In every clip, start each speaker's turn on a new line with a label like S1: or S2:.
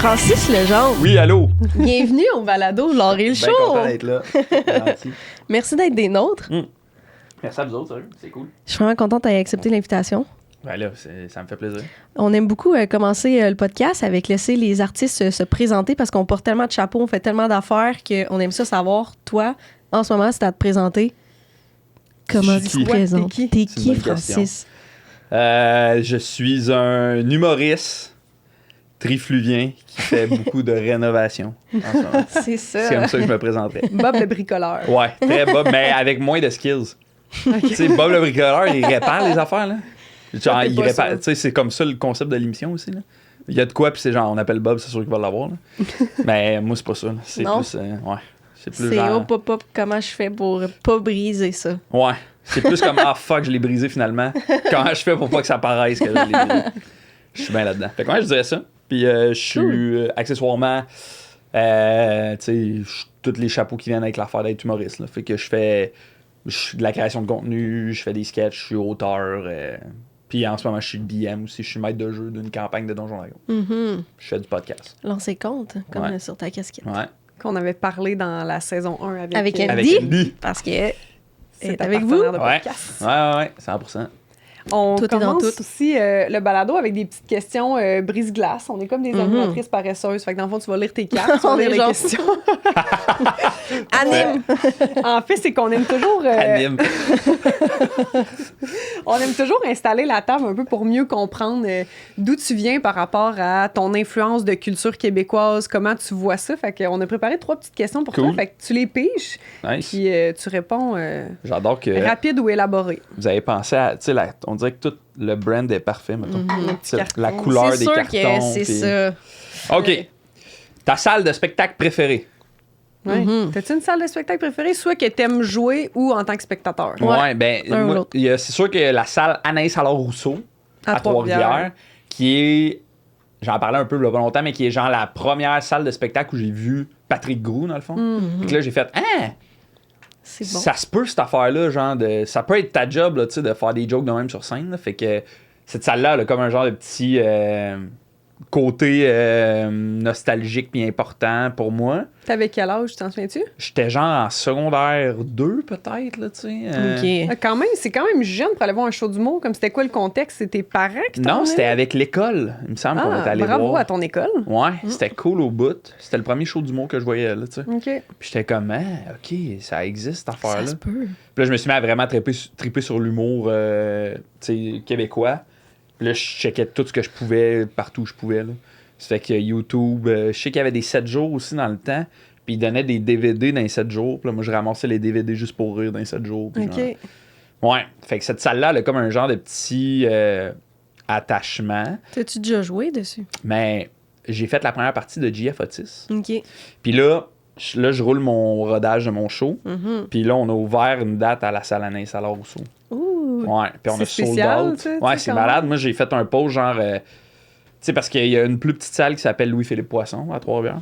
S1: Francis Legendre.
S2: Oui, allô?
S1: Bienvenue au balado Laurel Show.
S2: Bien content d'être là. Gentil.
S1: Merci d'être des nôtres.
S2: Merci à vous autres, sérieux. C'est cool.
S1: Je suis vraiment contente d'avoir accepté l'invitation.
S2: Ben là, ça me fait plaisir.
S1: On aime beaucoup commencer le podcast avec laisser les artistes se présenter parce qu'on porte tellement de chapeaux, on fait tellement d'affaires qu'on aime ça savoir, toi, en ce moment, c'est à te présenter. Comment tu te présentes? T'es qui, Francis?
S2: Je suis un humoriste trifluvien qui fait beaucoup de rénovation en ce moment.
S1: C'est ça.
S2: C'est comme ça que je me présenterais.
S3: Bob le bricoleur.
S2: Ouais, très Bob, mais avec moins de skills. Tu sais, Bob le bricoleur, il répare les affaires, là. Genre, il répare, tu sais, c'est comme ça le concept de l'émission aussi, là. Il y a de quoi, puis c'est genre, on appelle Bob, c'est sûr qu'il va l'avoir, là. Mais moi, c'est pas ça, là. C'est
S1: non.
S2: plus, ouais. C'est plus
S1: C'est
S2: genre...
S1: hop, hop, hop, comment je fais pour pas briser ça?
S2: Ouais. C'est plus comme, ah fuck, je l'ai brisé finalement. Comment je fais pour pas que ça paraisse que je l'ai brisé? Je suis bien là-dedans. Fait que ouais, je dirais ça. Puis je suis accessoirement, tu sais, tous les chapeaux qui viennent avec l'affaire d'être humoriste. Là. Fait que je fais de la création de contenu, je fais des sketchs, je suis auteur. Puis en ce moment, je suis BM aussi. Je suis maître de jeu d'une campagne de Donjons Dragons.
S1: Mm-hmm.
S2: Je fais du podcast.
S1: Lancer compte, comme
S2: Ouais.
S1: Sur ta casquette.
S2: Ouais.
S3: Qu'on avait parlé dans la saison 1
S1: Avec
S3: avec
S1: Andy.
S2: Andy.
S1: Parce que
S3: c'est
S1: est avec vous.
S3: partenaire de
S2: Ouais.
S3: podcast.
S2: Ouais, 100%.
S3: On
S1: Tout est dans
S3: commence
S1: tout.
S3: aussi le balado avec des petites questions brise-glace. On est comme des animatrices paresseuses. Fait que dans le fond, tu vas lire tes cartes, tu vas
S1: On
S3: lire
S1: est
S3: les
S1: genre-
S3: questions.
S1: Anime.
S3: En fait, c'est qu'on aime toujours...
S2: Anime.
S3: On aime toujours installer la table un peu pour mieux comprendre d'où tu viens par rapport à ton influence de culture québécoise, comment tu vois ça. Fait qu'on a préparé 3 petites questions pour
S2: Cool.
S3: toi. Fait que tu les piges,
S2: Nice.
S3: puis tu réponds
S2: J'adore que
S3: rapide ou élaboré.
S2: vous avez pensé à, tu sais, on dirait que tout le brand est parfait, mettons.
S3: Un petit
S2: C'est
S3: carton.
S2: la couleur
S1: C'est
S2: des
S1: sûr
S2: cartons.
S1: que c'est
S2: puis-
S1: ça.
S2: OK. Ta salle de spectacle préférée?
S3: Ouais.
S1: Mhm.
S3: T'as-tu une salle de spectacle préférée, soit que t'aimes jouer ou en tant que spectateur?
S1: Ouais.
S2: Ben,
S1: Un ou
S2: moi,
S1: l'autre.
S2: c'est sûr que la salle Anaïs alors Rousseau
S3: À
S2: à Trois-Rivières, qui est, j'en parlais un peu il y a pas longtemps, mais qui est genre la première salle de spectacle où j'ai vu Patrick Groux, dans le fond. Fait que là, j'ai fait,
S1: C'est bon.
S2: ça se peut cette affaire-là, genre ça peut être ta job, là, tu sais, de faire des jokes de même sur scène. Là. Fait que cette salle-là, elle a comme un genre de petit côté nostalgique puis important pour moi.
S3: T'avais quel âge, t'en souviens-tu?
S2: J'étais genre en secondaire 2, peut-être, là, tu sais.
S1: OK.
S3: Quand même, c'est quand même jeune pour aller voir un show d'humour. Comme c'était quoi le contexte? C'était tes parents qui t'ont
S2: Non,
S3: emmené?
S2: c'était avec l'école. Il me semble qu'on était allé
S3: bravo
S2: voir.
S3: à ton école.
S2: Ouais, c'était cool au bout. C'était le premier show d'humour que je voyais, là, tu sais.
S3: OK.
S2: Puis j'étais comme, OK, ça existe, cette
S1: Ça
S2: affaire-là.
S1: se peut.
S2: Puis là, je me suis mis à vraiment triper sur l'humour, tu sais, québécois. Puis là, je checkais tout ce que je pouvais, partout où je pouvais, là. Ça fait que YouTube, je sais qu'il y avait des 7 jours aussi dans le temps. Puis ils donnaient des DVD dans les 7 jours. Puis là, moi, je ramassais les DVD juste pour rire dans les 7 jours. Puis
S3: OK.
S2: genre- Ouais. Fait que cette salle-là, elle a comme un genre de petit attachement.
S1: T'as-tu déjà joué dessus?
S2: Mais j'ai fait la première partie de JF Otis.
S1: OK.
S2: Puis là, je roule mon rodage de mon show.
S1: Mhm.
S2: Puis là, on a ouvert une date à la salle Anaïs alors Rousseau.
S1: Ouh.
S2: Ouais. Puis on a
S3: C'est
S2: sold
S3: spécial,
S2: out.
S3: tu sais,
S2: Ouais, c'est
S3: quand
S2: malade.
S3: même.
S2: Moi, j'ai fait un pause genre... tu sais, parce qu'il y a une plus petite salle qui s'appelle Louis-Philippe Poisson à Trois-Rivières.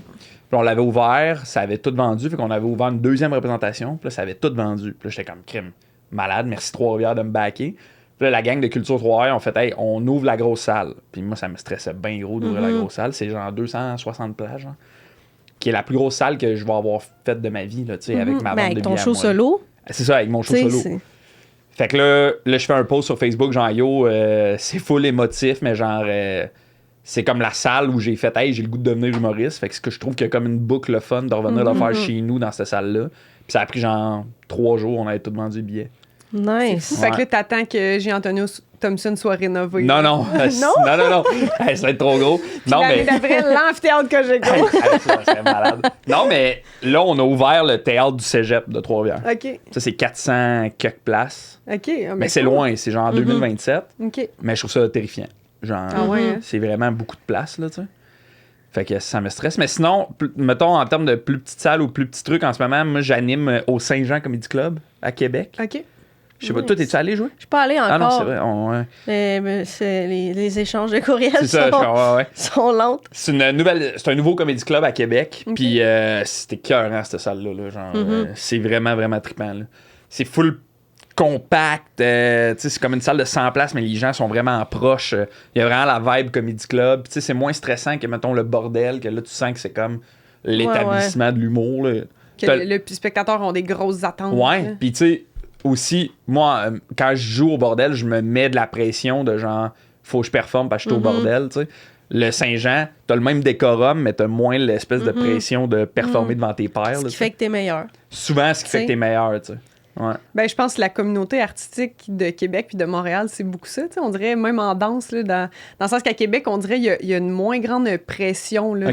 S2: Puis on l'avait ouvert, ça avait tout vendu. Fait qu'on avait ouvert une deuxième représentation. Puis là, ça avait tout vendu. Puis là, j'étais comme crime. Malade, merci Trois-Rivières de me backer. Puis là, la gang de Culture Trois-Rivières, on fait, hey, on ouvre la grosse salle. Puis moi, ça me stressait bien gros d'ouvrir la grosse salle. C'est genre 260 places, genre. Qui est la plus grosse salle que je vais avoir faite de ma vie, là, tu sais, avec ma
S1: Mais
S2: vente
S1: avec
S2: de
S1: ton
S2: billets à
S1: show
S2: moi.
S1: solo,
S2: C'est ça, avec mon show
S1: tu sais,
S2: solo.
S1: c'est...
S2: Fait que là, je fais un post sur Facebook, genre, yo, c'est full émotif, mais genre, c'est comme la salle où j'ai fait, hey, j'ai le goût de devenir humoriste. Fait que ce que je trouve qu'il y a comme une boucle fun de revenir le faire chez nous dans cette salle-là. Puis ça a pris genre 3 jours, on avait tout vendu des billets.
S1: Nice.
S3: Fait que là, t'attends que J-Antonio Thompson soit rénové.
S2: Non.
S3: Non?
S2: non. Hey, ça va être trop gros. Non,
S3: L'année
S2: mais.
S3: d'après, l'amphithéâtre que j'ai
S2: Hey, ça serait malade. Non, mais là, on a ouvert le théâtre du cégep de Trois-Rivières.
S3: OK.
S2: Ça, c'est 400 quelques places.
S3: OK.
S2: Mais c'est loin, c'est genre en 2027.
S3: OK.
S2: Mais je trouve ça terrifiant. Genre,
S3: Ah ouais, hein?
S2: c'est vraiment beaucoup de place, là, tu sais. Fait que ça me stresse. Mais sinon, mettons, en termes de plus petite salle ou plus petit truc, en ce moment, moi, j'anime au Saint-Jean Comedy Club à Québec.
S3: OK.
S2: Je sais pas, toi, t'es-tu allé jouer?
S1: Je suis pas allée encore.
S2: Ah non, c'est vrai. Ouais.
S1: Mais c'est les échanges de courriels
S2: C'est ça, ouais.
S1: sont lents.
S2: C'est un nouveau comédie club à Québec.
S3: Ok.
S2: Puis c'était cœurant, cette salle-là. Là, genre, c'est vraiment, vraiment trippant. Là. C'est full compact. Tu sais, c'est comme une salle de 100 places, mais les gens sont vraiment proches. Il y a vraiment la vibe Comedy Club. Tu sais, c'est moins stressant que, mettons, le bordel, que là, tu sens que c'est comme l'établissement de l'humour. Là.
S3: Que les spectateurs ont des grosses attentes.
S2: Ouais, puis tu sais, aussi, moi, quand je joue au bordel, je me mets de la pression de genre, faut que je performe parce que je suis au bordel, tu sais. Le Saint-Jean, t'as le même décorum, mais t'as moins l'espèce de pression de performer devant tes pairs.
S1: Ce qui fait que t'es meilleur.
S2: Souvent, ce qui fait que t'es meilleur, tu sais. Ouais.
S3: Ben, je pense que la communauté artistique de Québec puis de Montréal, c'est beaucoup ça. On dirait, même en danse, là, dans le sens qu'à Québec, on dirait qu'il y a une moins grande pression là,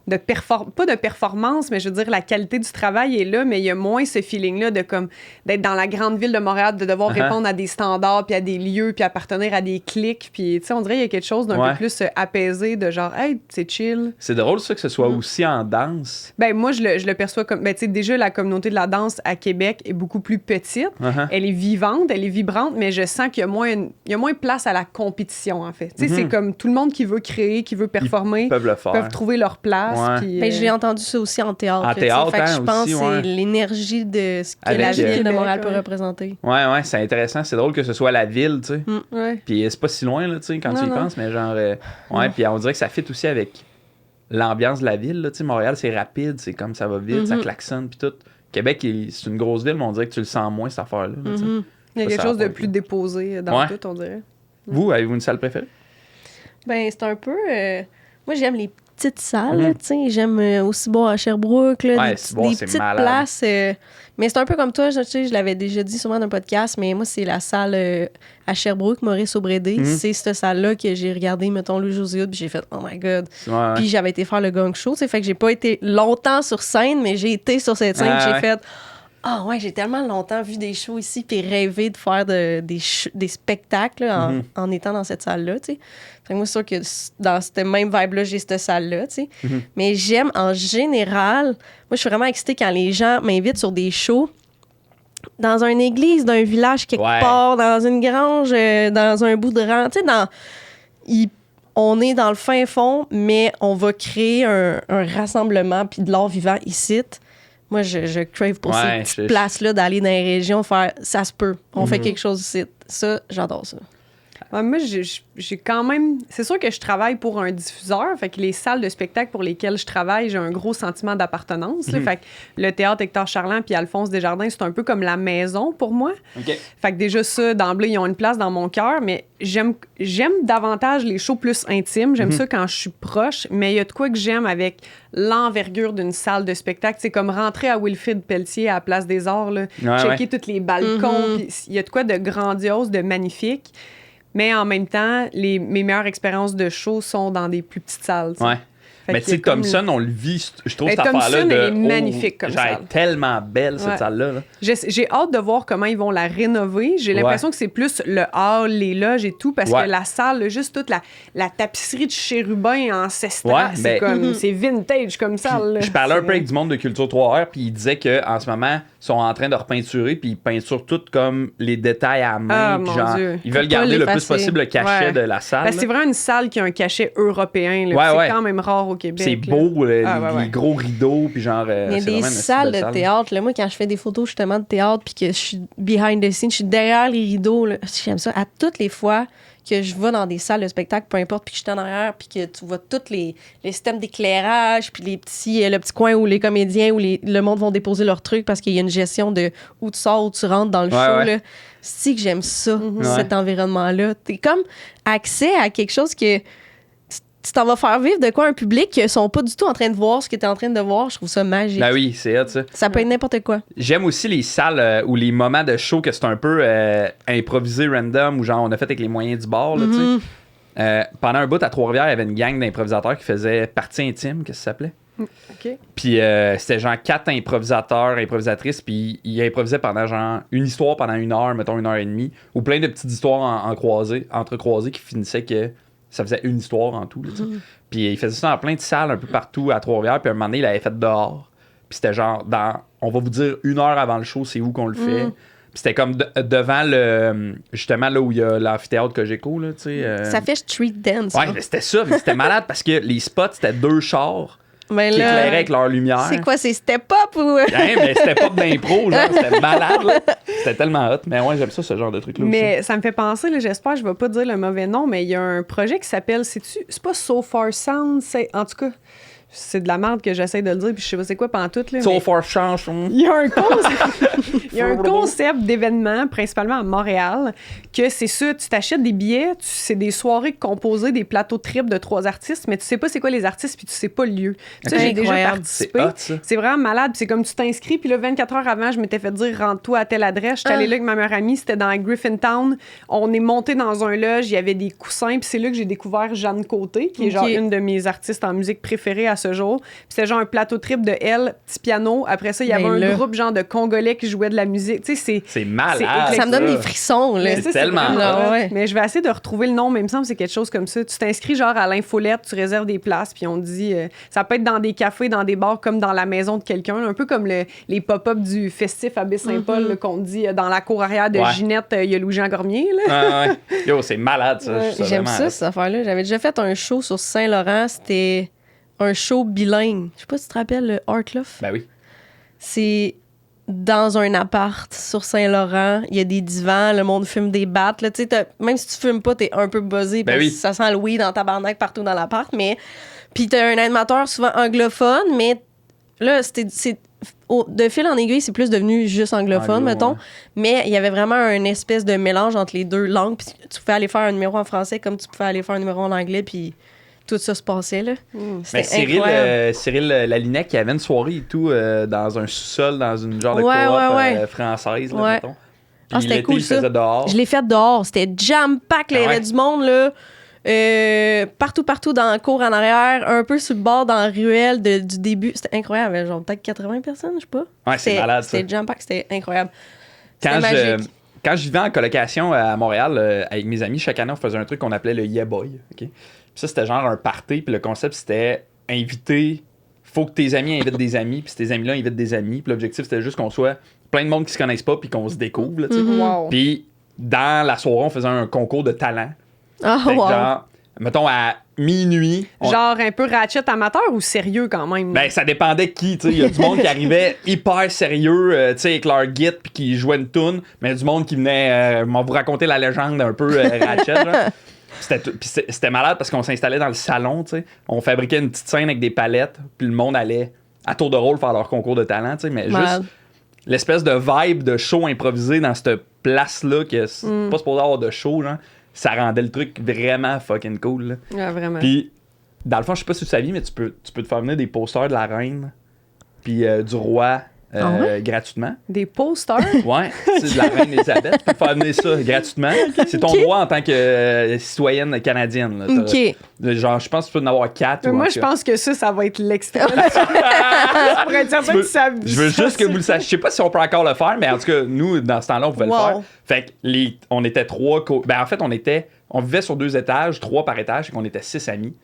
S3: pas de performance, mais je veux dire, la qualité du travail est là, mais il y a moins ce feeling-là de comme d'être dans la grande ville de Montréal, de devoir répondre à des standards, puis à des lieux, puis appartenir à des clics. Puis, tu sais, on dirait qu'il y a quelque chose d'un peu plus apaisé, de genre, hey, c'est chill.
S2: C'est drôle, ça, que ce soit aussi en danse.
S3: Ben, moi, je le perçois comme. Ben, tu sais, déjà, la communauté de la danse à Québec est beaucoup plus petite. Elle est vivante, elle est vibrante, mais je sens qu'il y a moins de place à la compétition, en fait. Tu sais, c'est comme tout le monde qui veut créer, qui veut performer,
S2: ils peuvent le faire.
S3: Peuvent trouver leur place.
S2: Ouais.
S3: Puis,
S1: Ben, j'ai entendu ça aussi en théâtre.
S2: En théâtre,
S1: fait que je pense
S2: aussi,
S1: que c'est l'énergie de ce que
S2: avec
S1: la ville de
S3: Québec,
S1: Montréal peut représenter.
S2: Ouais, c'est intéressant. C'est drôle que ce soit la ville, tu sais.
S3: Ouais.
S2: Puis c'est pas si loin, là, tu sais, quand tu y penses, mais genre... ouais, puis on dirait que ça fit aussi avec l'ambiance de la ville, là, tu sais. Montréal, c'est rapide, c'est comme ça va vite, ça klaxonne, puis tout. Québec, c'est une grosse ville, mais on dirait que tu le sens moins, cette affaire-là. Là, tu sais.
S3: Il y a quelque chose de plus déposé dans tout, on dirait.
S2: Vous, avez-vous une salle préférée?
S1: Ben, c'est un peu... moi, j'aime les petites salles, là, tu sais. J'aime aussi boire à Sherbrooke, là, des petites places. Mais c'est un peu comme toi, tu sais, je l'avais déjà dit souvent dans le podcast, mais moi, c'est la salle à Sherbrooke, Maurice Aubrédé. C'est cette salle-là que j'ai regardé, mettons, Louis José, puis j'ai fait « Oh my God! » Puis j'avais été faire le gong show, tu sais, fait que j'ai pas été longtemps sur scène, mais j'ai été sur cette scène, j'ai fait... Ah ouais, j'ai tellement longtemps vu des shows ici puis rêvé de faire des spectacles là, en étant dans cette salle-là, tu sais. Fait que moi, c'est sûr que dans cette même vibe-là, j'ai cette salle-là, tu sais. Mais j'aime, en général, moi, je suis vraiment excitée quand les gens m'invitent sur des shows dans une église d'un village quelque part, dans une grange, dans un bout de rang, tu sais, on est dans le fin fond, mais on va créer un rassemblement puis de l'art vivant ici. Moi, je crave pour ces petites places-là d'aller dans les régions, faire ça se peut. On fait quelque chose ici. Ça, j'adore ça.
S3: Ouais, moi, j'ai quand même... C'est sûr que je travaille pour un diffuseur, fait que les salles de spectacle pour lesquelles je travaille, j'ai un gros sentiment d'appartenance. Fait que le théâtre Hector Charland puis Alphonse Desjardins, c'est un peu comme la maison pour moi. Fait que déjà ça, d'emblée, ils ont une place dans mon cœur, mais j'aime davantage les shows plus intimes. J'aime ça quand je suis proche, mais il y a de quoi que j'aime avec l'envergure d'une salle de spectacle. C'est comme rentrer à Wilfrid Pelletier à la Place des Arts, là, checker tous les balcons. Il y a de quoi de grandiose, de magnifique. Mais en même temps, mes meilleures expériences de show sont dans des plus petites salles. T'sais.
S2: Mais tu sais, Thompson, on le vit, je trouve, cette affaire-là.
S3: Thompson, elle est magnifique comme salle.
S2: Elle est tellement belle, cette salle-là. Là.
S3: J'ai hâte de voir comment ils vont la rénover. J'ai l'impression que c'est plus le hall, les loges et tout, parce que la salle, juste toute la tapisserie de chérubin ancestral, c'est comme c'est vintage comme salle.
S2: Je parlais un peu avec du monde de Culture 3R, puis il disait qu'en ce moment, ils sont en train de repeinturer, puis ils peinturent tout comme les détails à main. Puis genre, ils veulent garder le plus possible le cachet de la salle.
S3: Ben, c'est vraiment une salle qui a un cachet européen. C'est quand même rare au Québec.
S2: C'est beau, les gros rideaux, puis genre...
S1: Il y a des salles de théâtre. Là, moi, quand je fais des photos justement de théâtre, puis que je suis behind the scenes, je suis derrière les rideaux, là, j'aime ça. À toutes les fois que je vais dans des salles de spectacle, peu importe, puis que je suis en arrière, puis que tu vois tous les systèmes d'éclairage, puis le petit coin où les comédiens, où le monde vont déposer leurs trucs parce qu'il y a une gestion de où tu sors, où tu rentres dans le show. Là. C'est que j'aime ça, cet environnement-là. T'es comme accès à quelque chose que... Tu t'en vas faire vivre de quoi un public qui sont pas du tout en train de voir ce que tu es en train de voir. Je trouve ça magique.
S2: Ben oui, c'est hot, ça.
S1: Ça peut être n'importe quoi.
S2: J'aime aussi les salles ou les moments de show que c'est un peu improvisé, random, ou genre on a fait avec les moyens du bord. Là, pendant un bout à Trois-Rivières, il y avait une gang d'improvisateurs qui faisait Partie intime, qu'est-ce que ça s'appelait? Puis c'était genre 4 improvisateurs, improvisatrices, puis ils improvisaient pendant genre une histoire pendant 1 heure, mettons 1 heure et demie, ou plein de petites histoires entrecroisées qui finissaient que ça faisait une histoire en tout. Là, puis il faisait ça dans plein de salles un peu partout à Trois-Rivières, puis un moment donné, il l'avait fait dehors. Puis c'était genre, on va vous dire 1 heure avant le show, c'est où qu'on le fait. Puis c'était comme devant justement là où il y a l'amphithéâtre Cogeco. Là,
S1: ça fait street dance.
S2: Ouais, mais c'était ça, mais c'était malade parce que les spots, c'était 2 chars.
S1: Ben
S2: qui
S1: là,
S2: éclairaient avec leur lumière.
S1: c'est quoi, c'est Step Up ou...
S2: Hein, mais c'était pas d'impro, genre, c'était malade, là. C'était tellement hot. Mais ouais, j'aime ça, ce genre de truc-là aussi.
S3: Mais ça me fait penser, là, j'espère, je vais pas dire le mauvais nom, mais il y a un projet qui s'appelle, c'est pas So Far Sound, c'est, en tout cas, c'est de la merde que j'essaie de le dire, puis je sais pas c'est quoi pantoute, là.
S2: So
S3: mais
S2: Far Chanson.
S3: il y a un concept, il y a un concept d'événement, principalement à Montréal, que c'est ça, tu t'achètes des billets, c'est des soirées composées, des plateaux tripes de 3 artistes, mais tu sais pas c'est quoi les artistes, puis tu sais pas le lieu. Ça, j'ai déjà
S1: Incroyable.
S3: participé.
S2: C'est hot, ça.
S3: C'est vraiment malade. Puis c'est comme tu t'inscris, puis là, 24 heures avant, je m'étais fait dire rends-toi à telle adresse. J'étais allée là avec ma meilleure amie, c'était dans Griffintown. On est monté dans un lodge, il y avait des coussins, puis c'est là que j'ai découvert Jeanne Côté, qui est genre une de mes artistes en musique préférées à ce jour. Puis c'était genre un plateau trip de elle, petit piano. Après ça, il y avait un groupe genre de Congolais qui jouait de la musique. Tu sais,
S2: C'est malade.
S1: Ça me donne des frissons, là.
S3: mais ça,
S2: C'est tellement
S3: vraiment
S1: hot.
S3: hot.
S1: Ouais.
S3: Mais je vais essayer de retrouver le nom, mais il me semble que c'est quelque chose comme ça. Tu t'inscris genre à l'infolette, tu réserves des places, puis on te dit... ça peut être dans des cafés, dans des bars, comme dans la maison de quelqu'un. Un peu comme les pop-up du festif à Baie-Saint-Paul, là, qu'on te dit dans la cour arrière de Ginette, il y a Louis-Jean Gormier. Là.
S2: Ah, ouais. Yo, c'est malade, ça.
S3: Ouais.
S2: Je trouve
S1: J'aime
S2: vraiment
S1: ça,
S2: hot.
S1: cette affaire-là. J'avais déjà fait un show sur Saint-Laurent. C'était un show bilingue. Je sais pas si tu te rappelles le Art Loft.
S2: Ben oui.
S1: C'est dans un appart sur Saint-Laurent. Il y a des divans, le monde fume des battes. Là, tu sais, même si tu fumes pas, t'es un peu buzzé parce
S2: Ben oui.
S1: que ça sent le weed dans ta barnaque partout dans l'appart. Mais... Puis t'as un animateur souvent anglophone, mais là, de fil en aiguille, c'est plus devenu juste anglophone,
S2: Anglo,
S1: mettons.
S2: ouais.
S1: Mais il y avait vraiment une espèce de mélange entre les deux langues. Puis tu pouvais aller faire un numéro en français comme tu pouvais aller faire un numéro en anglais, puis tout ça se passait, là.
S2: Mais
S1: C'était incroyable.
S2: Cyril Lalinec, qui avait une soirée et tout dans un sous-sol, dans une genre de
S1: Ouais,
S2: coop
S1: ouais.
S2: française, là,
S1: Ouais.
S2: mettons.
S1: Ah,
S2: Puis
S1: c'était
S2: l'été,
S1: cool,
S2: il
S1: ça.
S2: faisait dehors.
S1: Je l'ai fait dehors. C'était jam-pack, là. Il y avait
S2: ouais?
S1: du monde, là. Partout dans la cour en arrière, un peu sur le bord dans la ruelle du début. C'était incroyable. Il y avait genre peut-être 80 personnes, je sais pas.
S2: Ouais, c'est malade, ça.
S1: C'était jam-pack, c'était incroyable.
S2: Quand
S1: C'était
S2: je,
S1: magique.
S2: quand je vivais en colocation à Montréal avec mes amis, chaque année, on faisait un truc qu'on appelait le Yeah Boy. OK? Puis ça, c'était genre un party. Puis le concept, c'était inviter. Faut que tes amis invitent des amis. Puis tes amis-là invitent des amis. Puis l'objectif, c'était juste qu'on soit plein de monde qui se connaissent pas. Puis qu'on se découvre. Là, tu sais.
S3: Wow.
S2: Puis dans la soirée, on faisait un concours de talent.
S1: Ah,
S2: Fait que
S1: wow.
S2: genre, mettons à minuit.
S3: Genre un peu ratchet amateur ou sérieux quand même?
S2: Ben, ça dépendait qui, tu sais. Il y a du monde qui arrivait hyper sérieux, tu sais, avec leur git puis qui jouait une toune, mais il y a du monde qui venait m'en vous raconter la légende un peu ratchet, genre. C'était malade parce qu'on s'installait dans le salon, tu sais. On fabriquait une petite scène avec des palettes, puis le monde allait à tour de rôle faire leur concours de talent, tu sais, mais
S1: Malade.
S2: juste l'espèce de vibe de show improvisé dans cette place-là que c'est pas supposé avoir de show, genre, ça rendait le truc vraiment fucking cool, là.
S3: Ah, vraiment.
S2: Puis, dans le fond, je sais pas si tu savais, mais tu peux te faire venir des posters de la reine puis du roi gratuitement.
S3: Des posters?
S2: Ouais, c'est de la reine Elisabeth. Tu peux te faire venir ça gratuitement. C'est ton droit en tant que citoyenne canadienne. Là.
S1: OK.
S2: Genre, je pense que tu peux en avoir 4.
S3: Moi, je pense que ça va être l'extrême. Je pourrais dire ça que ça...
S2: Je veux juste que vous le sachiez. Je sais pas si on peut encore le faire, mais en tout cas, nous, dans ce temps-là, on pouvait le faire. Fait que on était 3... Ben, en fait, on vivait sur 2 étages, 3 par étage, et qu'on était 6 amis.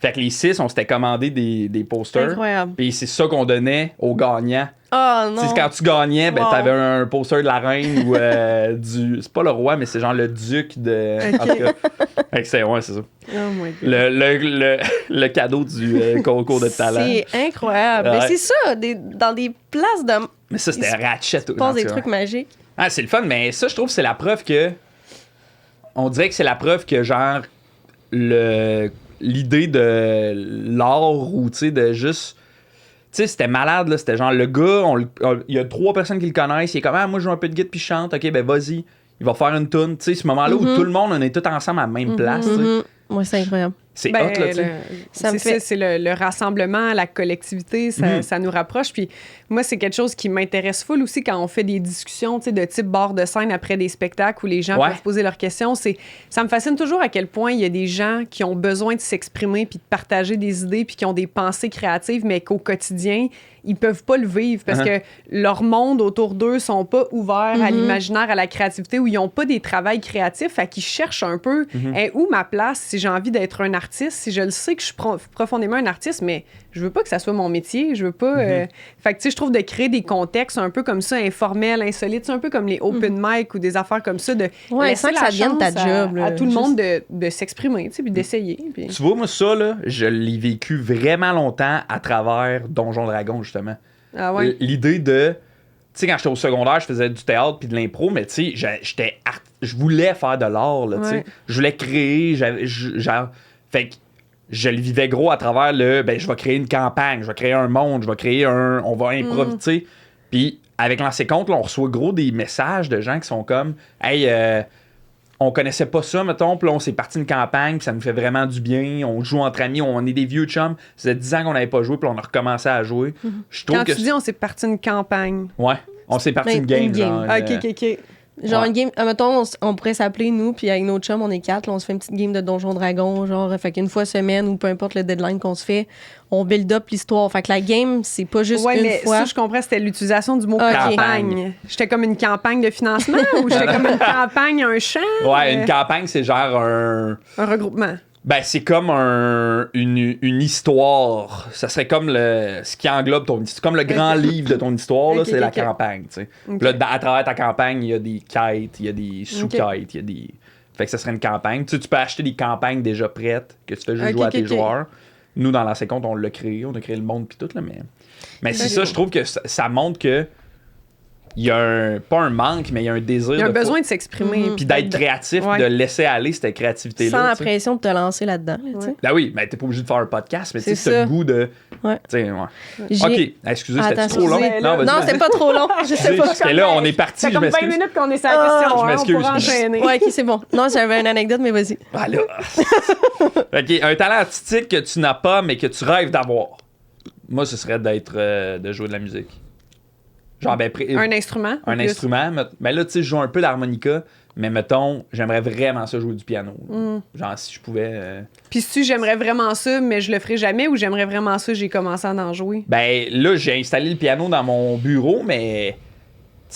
S2: Fait que les 6, on s'était commandé des posters.
S1: Incroyable.
S2: Puis c'est ça qu'on donnait aux gagnants.
S1: Oh non.
S2: Tu sais, quand tu gagnais, ben,
S1: Wow.
S2: t'avais un poster de la reine ou du... C'est pas le roi, mais c'est genre le duc de... En tout cas, fait que c'est ça.
S3: Oh my God.
S2: Le cadeau du concours de talent.
S1: C'est incroyable.
S2: Ouais.
S1: Mais c'est ça, dans des places de...
S2: Mais ça, c'était ratchet.
S1: Tu passes des trucs magiques.
S2: Ah, c'est le fun, mais ça, je trouve que c'est la preuve que... On dirait que c'est la preuve que, genre, l'idée de l'art ou, tu sais, de juste... Tu sais, c'était malade, là. C'était genre, le gars, il y a 3 personnes qui le connaissent. Il est comme, moi, je joue un peu de guitare puis je chante. OK, ben, vas-y. Il va faire une toune. Tu sais, ce moment-là où tout le monde, on est tous ensemble à la même place, tu sais.
S1: Moi, c'est incroyable.
S2: C'est
S3: Ben,
S2: hot, là, tu sais.
S1: Ça me
S3: c'est
S1: fait-
S3: ça, c'est le rassemblement, la collectivité, ça nous rapproche. Puis moi, c'est quelque chose qui m'intéresse full aussi quand on fait des discussions, tu sais, de type bord de scène après des spectacles où les gens
S2: Ouais.
S3: peuvent poser leurs questions. Ça me fascine toujours à quel point il y a des gens qui ont besoin de s'exprimer puis de partager des idées puis qui ont des pensées créatives, mais qu'au quotidien, ils peuvent pas le vivre parce que leur monde autour d'eux sont pas ouverts à l'imaginaire, à la créativité, où ils ont pas des travails créatifs, fait qu'ils cherchent un peu où ma place si j'ai envie d'être un artiste artiste, si je le sais que je suis profondément un artiste, mais je veux pas que ça soit mon métier, je veux pas... Fait que, tu sais, je trouve de créer des contextes un peu comme ça, informels, insolites, un peu comme les open mic ou des affaires comme ça, de laisser
S1: sans que
S3: la
S1: ça devienne ta
S3: chance
S1: job,
S3: à
S1: là,
S3: tout le
S1: juste-
S3: monde de s'exprimer, tu sais, puis d'essayer. Puis...
S2: Tu vois, moi, ça, là, je l'ai vécu vraiment longtemps à travers Donjon Dragon, justement.
S3: Ah ouais?
S2: L'idée de... Tu sais, quand j'étais au secondaire, je faisais du théâtre puis de l'impro, mais tu sais, je voulais faire de l'art, là, tu sais.
S3: Ouais.
S2: Je voulais créer, fait que je le vivais gros à travers je vais créer une campagne, je vais créer un monde, je vais créer on va improviser. Puis avec Lancer Compte, là, on reçoit gros des messages de gens qui sont comme, hey, on connaissait pas ça, mettons, puis là, on s'est parti une campagne, puis ça nous fait vraiment du bien, on joue entre amis, on est des vieux chums, ça faisait 10 ans qu'on n'avait pas joué, puis on a recommencé à jouer. Je trouve
S3: Quand
S2: que...
S3: tu dis on s'est parti une campagne.
S2: Ouais, on s'est parti une game, genre.
S3: Ah, OK.
S1: Genre
S2: Ouais.
S1: une game, mettons, on pourrait s'appeler, nous, puis avec nos chums, on est 4, là, on se fait une petite game de Donjon Dragon, genre, fait qu'une fois semaine ou peu importe le deadline qu'on se fait, on build up l'histoire. Fait que la game, c'est pas juste
S3: Ouais,
S1: une
S3: mais
S1: fois.
S3: ça, je comprends, c'était l'utilisation du mot
S1: Ok.
S3: campagne. J'étais comme une campagne de financement ou j'étais comme une campagne, un champ?
S2: Ouais, une campagne, c'est genre un...
S3: Un regroupement.
S2: Ben, c'est comme une histoire. Ça serait comme ce qui englobe ton histoire. C'est comme le grand livre de ton histoire, là,
S3: Ok,
S2: c'est la
S3: ok.
S2: campagne, tu sais.
S3: Ok.
S2: Là, à travers ta campagne, il y a des quêtes, il y a des sous-quêtes, il y a des... Fait que ça serait une campagne. Tu sais, tu peux acheter des campagnes déjà prêtes que tu fais juste
S3: Ok,
S2: jouer à
S3: ok,
S2: tes
S3: ok.
S2: joueurs. Nous, dans l'ancien compte, on l'a créé. On a créé le monde puis tout, là, mais c'est
S3: Ok.
S2: ça, je trouve que ça montre que il y a pas un manque, mais il y a un désir
S3: Il y a un
S2: de
S3: besoin de s'exprimer.
S2: puis d'être créatif,
S3: Ouais.
S2: de laisser aller cette créativité-là.
S1: Sans la
S2: tu sais.
S1: pression de te lancer là-dedans, là, tu sais.
S3: Ouais.
S2: Ben oui, ben t'es pas obligé de faire un podcast, mais tu sais,
S1: C'est
S2: t'as
S1: ça.
S2: le goût de.
S1: Ouais.
S2: Tu sais, ouais.
S1: J'ai-
S2: Ok, excusez, c'était
S1: Attends,
S2: trop long.
S1: excusez.
S2: vas-y,
S1: Non,
S2: vas-y.
S1: c'était pas trop long. Je sais
S2: Excusez,
S1: pas.
S2: parce que là, on est parti,
S3: C'est
S2: je
S3: comme 20
S2: m'excuse.
S3: minutes qu'on est sur la
S1: Ah,
S3: question.
S2: je
S3: hein,
S2: m'excuse.
S3: on pourra enchaîner.
S1: Ouais, ok, c'est bon. Non, j'avais une anecdote, mais vas-y.
S2: Voilà. Ok, un talent artistique que tu n'as pas, mais que tu rêves d'avoir. Moi, ce serait de jouer de la musique. Genre,
S3: Un instrument.
S2: un
S3: ou plus?
S2: instrument. Mais là, tu sais, je joue un peu d'harmonica, mais mettons, j'aimerais vraiment ça jouer du piano. Genre, si je pouvais.
S3: Puis si j'aimerais vraiment ça, mais je le ferai jamais, ou j'aimerais vraiment ça, j'ai commencé à en jouer.
S2: Ben là, j'ai installé le piano dans mon bureau, mais.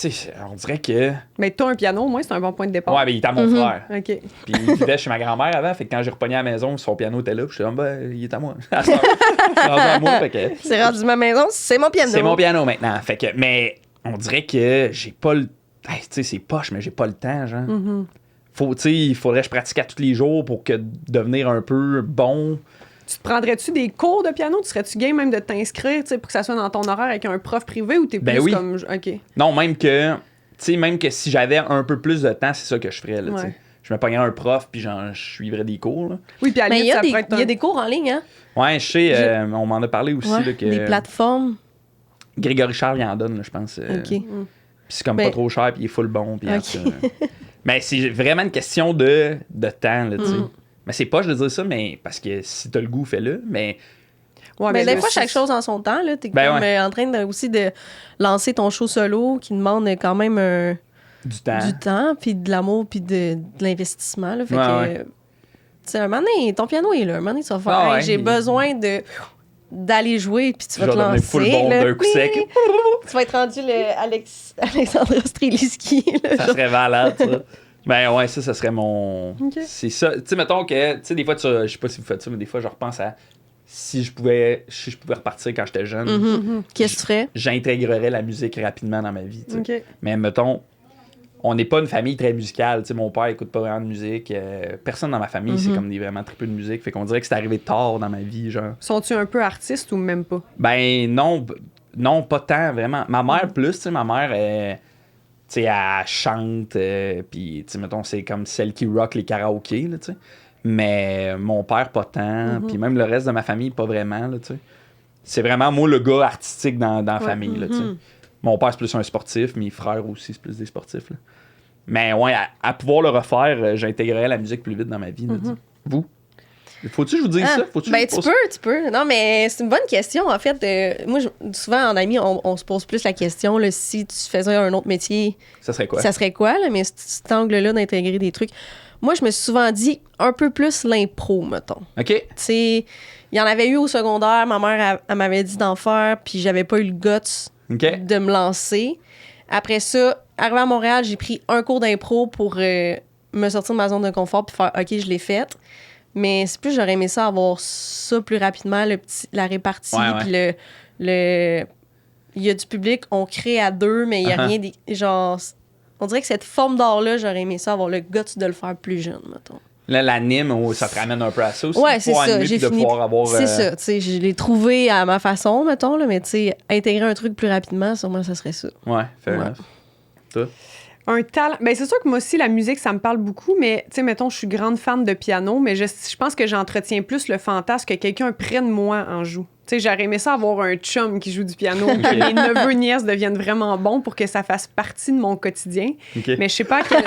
S2: Tu sais, on dirait que.
S3: Mais t'as un piano, au moins, c'est un bon point de départ.
S2: Ouais, mais il était à mon frère.
S3: OK.
S2: Puis il vivait chez ma grand-mère avant, fait que quand j'ai repogné à la maison, son piano était là, puis je suis comme, ben, il est à moi. Je suis rendu à moi, fait que.
S1: C'est rendu ma maison, c'est mon piano.
S2: C'est mon piano maintenant. Fait que, mais on dirait que j'ai pas le. Hey, tu sais, c'est poche, mais j'ai pas le temps, genre. Tu sais, il faudrait que je pratique à tous les jours pour que devenir un peu bon.
S3: Tu te prendrais-tu des cours de piano? Tu serais-tu game même de t'inscrire, tu sais, pour que ça soit dans ton horaire avec un prof privé, ou t'es
S2: Ben
S3: plus
S2: oui.
S3: comme... OK.
S2: Non, même que. Tu sais, même que si j'avais un peu plus de temps, c'est ça que je ferais, là, tu sais.
S3: Ouais.
S2: Je me pognerais un prof, puis genre, je suivrais des cours, là.
S3: Oui, puis à la
S1: Mais il
S3: limite,
S1: y a
S3: ça
S1: des,
S3: pourrait être
S1: il y a
S3: un-
S1: des cours en ligne, hein?
S2: Ouais, je sais, on m'en a parlé aussi,
S1: Ouais,
S2: là, que.
S1: des plateformes.
S2: Grégory Charles, il en donne, là, je pense.
S1: OK.
S2: Puis c'est comme
S1: Ben-
S2: pas trop cher, puis il est full bon. Puis en
S1: Ok.
S2: tout cas, mais c'est vraiment une question de temps, là, tu sais. Mais c'est pas, je veux dire ça, mais parce que si t'as le goût, fais-le. Mais
S3: Ouais,
S1: Mais
S3: mais
S1: des
S3: là,
S1: fois,
S3: c'est-
S1: chaque chose en son temps. T'es
S2: Ben
S1: comme
S2: ouais.
S1: en train aussi de lancer ton show solo qui demande quand même
S2: du temps.
S1: du temps, puis de l'amour, puis de l'investissement. Là. Fait
S2: Ouais,
S1: que,
S2: ouais.
S1: tu sais, un moment donné, ton piano est là. Un moment donné, tu vas faire
S2: Ah
S1: hey,
S2: ouais,
S1: j'ai
S2: il-
S1: besoin d'aller jouer, puis tu vas
S2: Genre
S1: te
S2: devenir
S1: lancer.
S2: full bon
S1: là.
S2: d'un coup sec.
S1: Tu vas être rendu le Alexandre Streliski. là,
S2: Ça
S1: genre.
S2: serait malade, ça. Ben ouais, ça serait mon.
S3: Ok.
S2: C'est ça. Tu sais, mettons que, tu sais, des fois, je sais pas si vous faites ça, mais des fois, je repense à si je pouvais repartir quand j'étais jeune,
S1: Qu'est-ce que tu ferais?
S2: j'intégrerais la musique rapidement dans ma vie. Tu sais.
S3: OK.
S2: Mais mettons, on n'est pas une famille très musicale. Tu sais, mon père écoute pas vraiment de musique. Personne dans ma famille, c'est comme des vraiment très peu de musique. Fait qu'on dirait que c'est arrivé tard dans ma vie, genre.
S3: Sont-tu un peu artistes ou même pas?
S2: Ben non, pas tant, vraiment. Ma mère plus, tu sais, ma mère, tu sais, elle chante, puis, tu sais, mettons, c'est comme celle qui rock les karaokés, là, tu sais. Mais mon père, pas tant, puis même le reste de ma famille, pas vraiment, là, tu sais. C'est vraiment, moi, le gars artistique dans la famille, là, tu sais. Mon père, c'est plus un sportif, mes frères aussi, c'est plus des sportifs, là. Mais ouais, à pouvoir le refaire, j'intégrerais la musique plus vite dans ma vie, là, tu sais. Vous? Faut-tu que je vous dise ça? Faut-tu que
S1: Ben,
S2: je vous
S1: tu
S2: pose-
S1: tu peux. Non, mais c'est une bonne question, en fait. Moi, souvent, en ami, on se pose plus la question, là, si tu faisais un autre métier,
S2: Ça serait quoi?
S1: ça serait quoi, là, mais cet angle-là d'intégrer des trucs. Moi, je me suis souvent dit un peu plus l'impro, mettons.
S2: OK?
S1: Tu sais, il y en avait eu au secondaire, ma mère, elle m'avait dit d'en faire, puis j'avais pas eu le guts
S2: OK?
S1: de me lancer. Après ça, arrivé à Montréal, j'ai pris un cours d'impro pour me sortir de ma zone de confort puis faire OK, je l'ai faite. Mais c'est plus, j'aurais aimé ça avoir ça plus rapidement, la répartie, puis il y a du public, on crée à 2, mais il n'y a rien... Genre, on dirait que cette forme d'art-là, j'aurais aimé ça avoir le guts de le faire plus jeune, mettons.
S2: Là, l'anime, ça te ramène un peu à ça aussi.
S1: Ouais, c'est ça. J'ai fini.
S2: C'est
S1: ça, tu sais, je l'ai trouvé à ma façon, mettons, là, mais tu sais, intégrer un truc plus rapidement, sûrement, ça serait ça.
S2: Ouais, fair enough. Toi?
S3: Un talent. Ben, c'est sûr que moi aussi, la musique, ça me parle beaucoup, mais, tu sais, mettons, je suis grande fan de piano, mais je pense que j'entretiens plus le fantasme que quelqu'un près de moi en joue. Tu sais, j'aurais aimé ça avoir un chum qui joue du piano, que mes neveux, nièces deviennent vraiment bons pour que ça fasse partie de mon quotidien.
S2: Okay.
S3: Mais je sais pas à quel...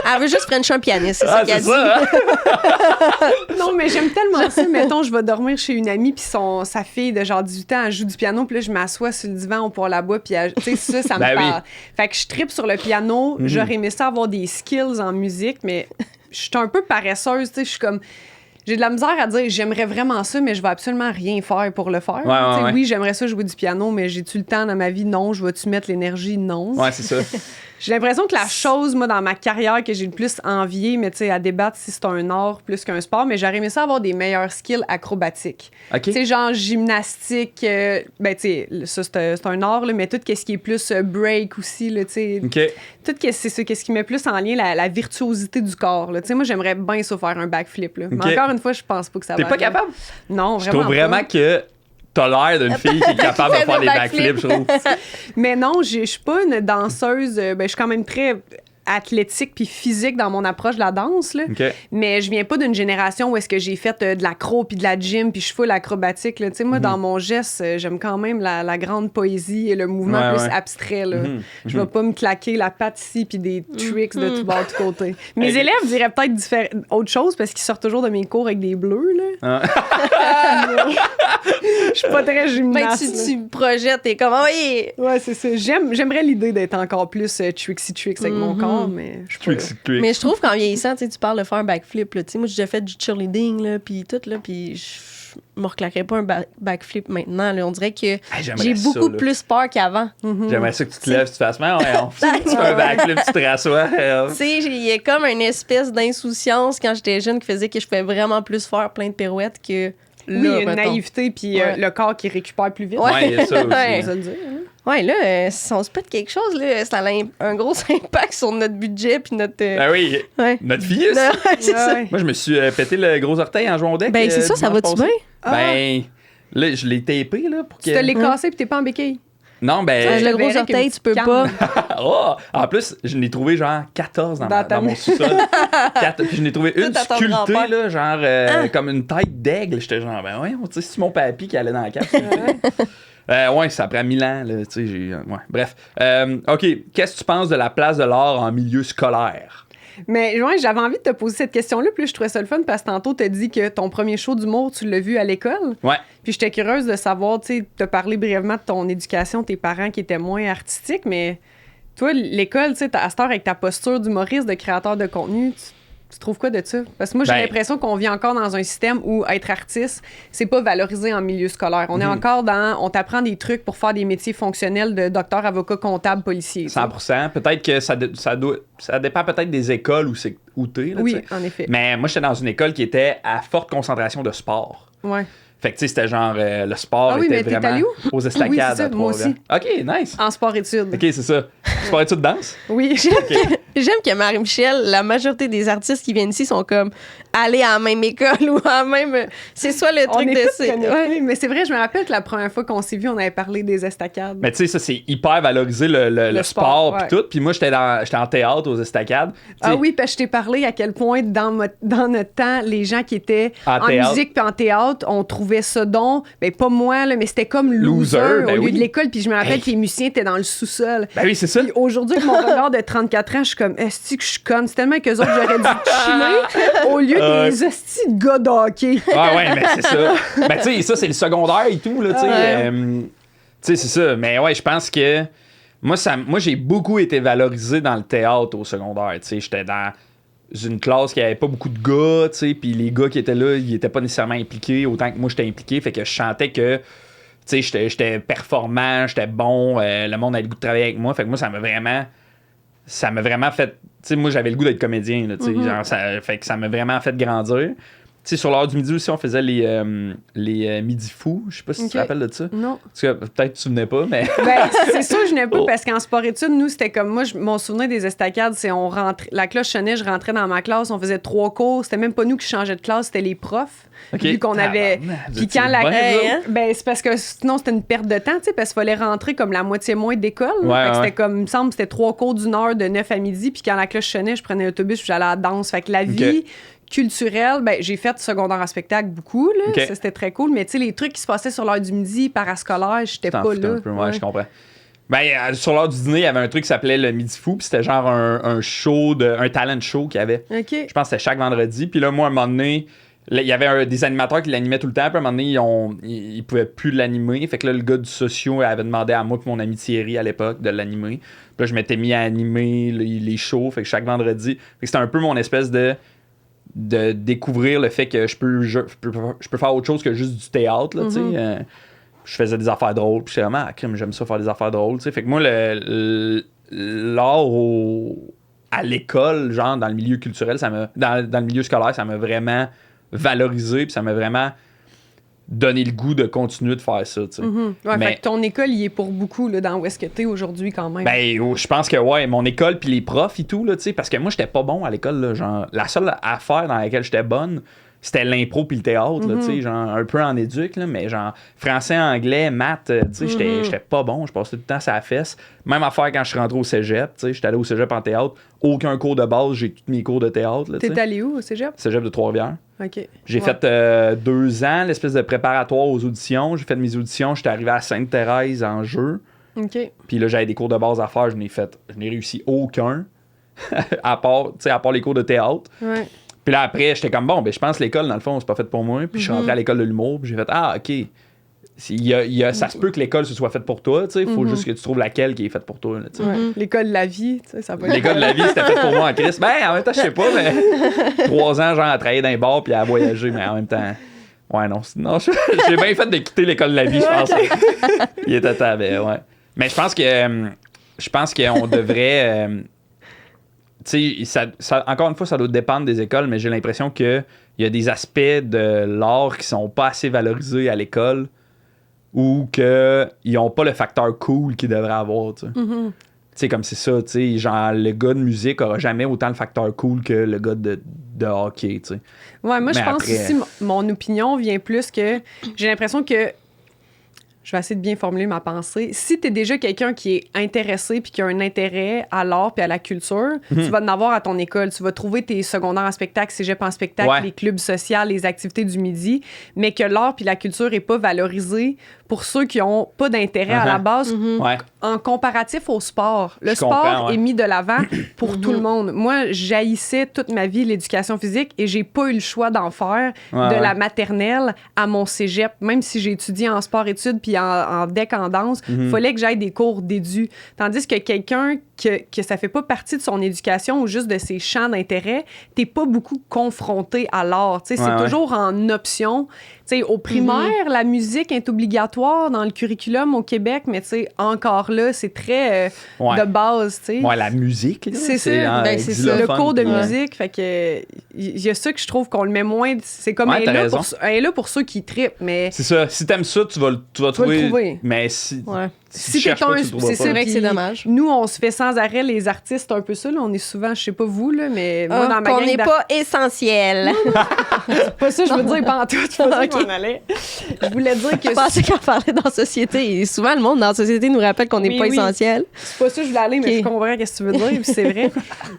S1: Elle veut juste French un pianiste, c'est ça qu'elle dit.
S2: Hein?
S3: Non, mais j'aime tellement ça. Mettons, je vais dormir chez une amie, puis sa fille de genre 18 ans, elle joue du piano, puis là, je m'assois sur le divan, on part là-bas, puis tu sais, ça me parle. Fait que je trippe sur le piano. J'aurais aimé ça avoir des skills en musique, mais je suis un peu paresseuse, tu sais, je suis comme... J'ai de la misère à dire j'aimerais vraiment ça, mais je vais absolument rien faire pour le faire. Oui, j'aimerais ça jouer du piano, mais j'ai-tu le temps dans ma vie? Non. Je vais-tu mettre l'énergie? Non.
S2: Ouais, c'est ça.
S3: J'ai l'impression que la chose, moi, dans ma carrière, que j'ai le plus envié, mais tu sais, à débattre si c'est un art plus qu'un sport, mais j'aurais aimé ça avoir des meilleurs skills acrobatiques. Tu sais, genre gymnastique, ben tu sais, ça c'est un art, là, mais tout ce qui est plus break aussi, là, tu sais. Tout c'est ce qui met plus en lien la virtuosité du corps, là. Tu sais, moi, j'aimerais bien ça faire un backflip, là. Mais encore une fois, je pense pas que ça va.
S2: T'es pas capable?
S3: Non, vraiment.
S2: Je trouve vraiment que t'as l'air d'une fille qui est capable de faire des backflips, je trouve.
S3: Mais non, je suis pas une danseuse. Ben, je suis quand même très athlétique puis physique dans mon approche de la danse, là. Mais je viens pas d'une génération où est-ce que j'ai fait de l'accro puis de la gym puis je suis full acrobatique, là. Tu sais, moi, dans mon geste, j'aime quand même la grande poésie et le mouvement plus abstrait, là. Je vais pas me claquer la patte ici puis des tricks de tout bord, de tout côté. Mes élèves diraient peut-être autre chose parce qu'ils sortent toujours de mes cours avec des bleus, là. Je suis pas très gymnaste.
S1: Ben, tu projettes, t'es comme, oui!
S3: Ouais, c'est ça. J'aimerais l'idée d'être encore plus tricksy tricks avec mon corps, mais je
S1: Mais je trouve qu'en vieillissant, tu parles de faire un backflip, là. Moi, j'ai déjà fait du cheerleading, là, puis tout, là, puis je me reclaquerais pas un backflip maintenant, là. On dirait que j'ai beaucoup plus peur qu'avant.
S2: J'aimerais ça que tu te lèves, tu fasses, tu fais un backflip, tu te rassois.
S1: Tu sais, il y a comme une espèce d'insouciance quand j'étais jeune qui faisait que je pouvais vraiment plus faire plein de pirouettes que...
S3: Là, une naïveté, puis le corps qui récupère plus vite.
S2: Ouais, il y a ça aussi.
S1: Ouais, là, si on se pète quelque chose, là, ça a un gros impact sur notre budget puis notre...
S2: Ah oui, notre fille,
S1: c'est ça.
S2: Moi, je me suis pété le gros orteil en jouant au deck.
S1: Ben, c'est ça va-tu bien?
S2: Ben, là, je l'ai tapé, là, pour que...
S3: Tu te l'es cassé puis t'es pas en béquille?
S2: Non, ben...
S1: Le gros orteil, tu peux pas.
S2: En plus, je n'ai trouvé genre 14 dans mon sous-sol. Puis je n'ai trouvé une sculptée, là, genre comme une tête d'aigle. J'étais genre, ben ouais, tu sais, c'est mon papy qui allait dans la cave. Ouais, ça prend 1000 ans, là, tu sais, ouais, bref. OK, qu'est-ce que tu penses de la place de l'art en milieu scolaire?
S3: Mais ouais, j'avais envie de te poser cette question-là, puis je trouvais ça le fun parce que tantôt, t'as dit que ton premier show d'humour, tu l'as vu à l'école.
S2: Ouais.
S3: Puis j'étais curieuse de savoir, tu sais, te parler brièvement de ton éducation, tes parents qui étaient moins artistiques, mais toi, l'école, tu sais, à cette heure, avec ta posture d'humoriste, de créateur de contenu, tu trouves quoi de ça? Parce que moi, j'ai l'impression qu'on vit encore dans un système où être artiste, c'est pas valorisé en milieu scolaire. On est encore dans... On t'apprend des trucs pour faire des métiers fonctionnels de docteur, avocat, comptable, policier.
S2: 100%. Peut-être que ça dépend peut-être des écoles où t'es. Là,
S3: oui, en effet.
S2: Mais moi, j'étais dans une école qui était à forte concentration de sport.
S3: Ouais.
S2: Fait que, tu sais, c'était genre, le sport était vraiment
S3: allé où?
S2: Aux estacades.
S3: Oui, c'est ça, moi aussi.
S2: OK, nice.
S3: En sport-études.
S2: OK, c'est ça. Sport-études danse?
S3: Oui.
S1: J'aime que Marie-Michel, la majorité des artistes qui viennent ici sont comme aller à la même école ou à la même... C'est soit le truc de...
S3: Mais c'est vrai, je me rappelle que la première fois qu'on s'est vu, on avait parlé des estacades.
S2: Mais tu sais, ça, c'est hyper valorisé, le sport puis tout. Puis moi, j'étais en théâtre aux estacades.
S3: Ah oui, parce que je t'ai parlé à quel point, dans notre temps, les gens qui étaient en musique puis en théâtre, on trouvait ça donc... Ben, pas moi, là, mais c'était comme loser au lieu de l'école. Puis je me rappelle que les musiciens étaient dans le sous-sol.
S2: Ben oui, c'est ça.
S3: Puis aujourd'hui, avec mon regard de 34 ans, je suis comme, est-ce que je suis conne? C'est tellement qu'eux autres, j'aurais dû chiller au lieu des hosties de gars de hockey.
S2: Ah ouais, mais c'est ça. Ben tu sais, ça, c'est le secondaire et tout, là, tu sais. Tu sais, c'est ça. Mais ouais, je pense que moi, j'ai beaucoup été valorisé dans le théâtre au secondaire. Tu sais, j'étais dans une classe qui avait pas beaucoup de gars, tu sais, puis les gars qui étaient là, ils étaient pas nécessairement impliqués autant que moi, j'étais impliqué. Fait que je sentais que tu sais, j'étais performant, j'étais bon, le monde avait le goût de travailler avec moi. Fait que moi, ça m'a vraiment ça m'a vraiment fait... Tu sais, moi, j'avais le goût d'être comédien, là, tu sais. Genre, fait que ça m'a vraiment fait grandir. Tu sais, sur l'heure du midi aussi, on faisait les midis fous. Je sais pas si tu te rappelles de ça.
S3: Non.
S2: Parce que peut-être tu te souvenais pas, mais...
S3: Ben, c'est sûr que je n'ai pas parce qu'en sport-études, nous, c'était comme moi, mon souvenir des estacades, c'est on rentrait, la cloche sonnait, je rentrais dans ma classe, on faisait 3 cours. C'était même pas nous qui changeaient de classe, c'était les profs.
S2: Okay.
S3: Vu qu'on avait. Puis quand la. Ben, c'est parce que sinon, c'était une perte de temps, tu sais, parce qu'il fallait rentrer comme la moitié moins d'école.
S2: Ouais,
S3: C'était comme, il me semble, c'était 3 cours d'une heure de 9 à midi. Puis quand la cloche sonnait, je prenais l'autobus puis j'allais à la danse. Fait que la vie culturelle, ben, j'ai fait secondaire en spectacle beaucoup, là. Ça, c'était très cool. Mais tu sais, les trucs qui se passaient sur l'heure du midi, parascolaire, j'étais pas là.
S2: Ouais, je comprends. Ben, sur l'heure du dîner, il y avait un truc qui s'appelait le Midi Fou, puis c'était genre un show, un talent show qu'il y avait. Je pense que c'était chaque vendredi. Puis là, moi, à un moment donné, il y avait des animateurs qui l'animaient tout le temps. Puis à un moment donné, ils pouvaient plus l'animer. Fait que là, le gars du socio avait demandé à moi et mon ami Thierry à l'époque de l'animer. Puis là, je m'étais mis à animer les shows. Fait que chaque vendredi. Fait que c'était un peu mon espèce de découvrir le fait que je peux faire autre chose que juste du théâtre, là, tu sais. Je faisais des affaires drôles, puis j'étais vraiment, j'aime ça faire des affaires drôles, tu sais. Fait que moi, l'art à l'école, genre dans le milieu culturel, dans le milieu scolaire, ça m'a vraiment valorisé, puis ça m'a vraiment donné le goût de continuer de faire ça, tu sais.
S3: Ouais, fait que ton école, il est pour beaucoup là, dans où est-ce que t'es aujourd'hui quand même.
S2: Ben, je pense que ouais, mon école puis les profs et tout, là, tu sais, parce que moi, j'étais pas bon à l'école, là, genre, la seule affaire dans laquelle j'étais bonne, c'était l'impro puis le théâtre, là, tu sais, genre, un peu en éduc, là, mais genre, français, anglais, maths, tu sais, j'étais pas bon, je passais tout le temps sur la fesse. Même affaire quand je suis rentré au cégep, tu sais, j'étais allé au cégep en théâtre, aucun cours de base, j'ai tous mes cours de théâtre, là, tu sais.
S3: T'es allé où au cégep?
S2: Cégep de Trois-Rivières.
S3: OK.
S2: J'ai fait 2 ans, l'espèce de préparatoire aux auditions. J'ai fait mes auditions, j'étais arrivé à Sainte-Thérèse en jeu.
S3: OK.
S2: Puis là, j'avais des cours de base à faire, je n'ai réussi aucun, à part les cours de théâtre.
S3: Ouais.
S2: Puis là, après, j'étais comme, bon, ben je pense que l'école, dans le fond, c'est pas fait pour moi. Puis je suis rentré à l'école de l'humour, puis j'ai fait, ah, OK. Ça se peut que l'école, ce soit faite pour toi, tu sais. Il faut juste que tu trouves laquelle qui est faite pour toi, là, tu sais.
S3: L'école de la vie, tu sais, ça va.
S2: L'école de la vie, c'était fait pour moi en Christ. Ben, en même temps, je sais pas, mais 3 ans, genre, à travailler dans les bars puis à voyager, mais en même temps. Ouais, non, j'ai bien fait de quitter l'école de la vie, je pense. Il était temps, ben, ouais. Mais je pense qu'on devrait. Tu sais, encore une fois, ça doit dépendre des écoles, mais j'ai l'impression qu'il y a des aspects de l'art qui sont pas assez valorisés à l'école ou qu'ils n'ont pas le facteur cool qu'ils devraient avoir, tu sais. Tu sais, comme c'est ça, tu sais, genre, le gars de musique aura jamais autant le facteur cool que le gars de hockey, tu sais.
S3: Ouais, moi, je pense ici, mon opinion vient plus que j'ai l'impression que je vais essayer de bien formuler ma pensée. Si tu es déjà quelqu'un qui est intéressé puis qui a un intérêt à l'art puis à la culture, tu vas en avoir à ton école. Tu vas trouver tes secondaires en spectacle, cégep en spectacle, les clubs sociaux, les activités du midi, mais que l'art puis la culture n'est pas valorisé pour ceux qui n'ont pas d'intérêt à la base en comparatif au sport. Le sport est mis de l'avant pour tout le monde. Moi, j'haïssais toute ma vie l'éducation physique et j'ai pas eu le choix d'en faire de la maternelle à mon cégep. Même si j'ai étudié en sport-études puis en deck en danse, il fallait que j'aille des cours d'édu. Tandis que quelqu'un que ça fait pas partie de son éducation ou juste de ses champs d'intérêt, t'es pas beaucoup confronté à l'art. C'est toujours en option. T'sais, au primaire, la musique est obligatoire dans le curriculum au Québec, mais encore là, c'est très de base. T'sais.
S2: Ouais, la musique. Là,
S3: c'est ça. C'est ça. Le cours de musique. Fait que il y a ça que je trouve qu'on le met moins. C'est comme elle est là pour ceux qui trippent. Mais
S2: c'est ça. Si t'aimes ça, tu vas le trouver. Mais si tu cherches pas, tu le trouveras pas.
S1: C'est vrai que c'est dommage.
S3: Nous, on se fait sans arrêt les artistes un peu ça. Là. On est souvent, je sais pas vous, là, mais moi, dans ma gang
S4: on n'est pas essentiel.
S3: C'est pas ça, je veux dire, pantoute. C'est pas ça qu'on allait. Je voulais dire que...
S1: Je pensais qu'on parlait dans la société. Et souvent, le monde dans la société nous rappelle qu'on n'est pas essentiel.
S3: C'est pas ça que je voulais aller, mais je comprends ce que tu veux dire, puis c'est vrai.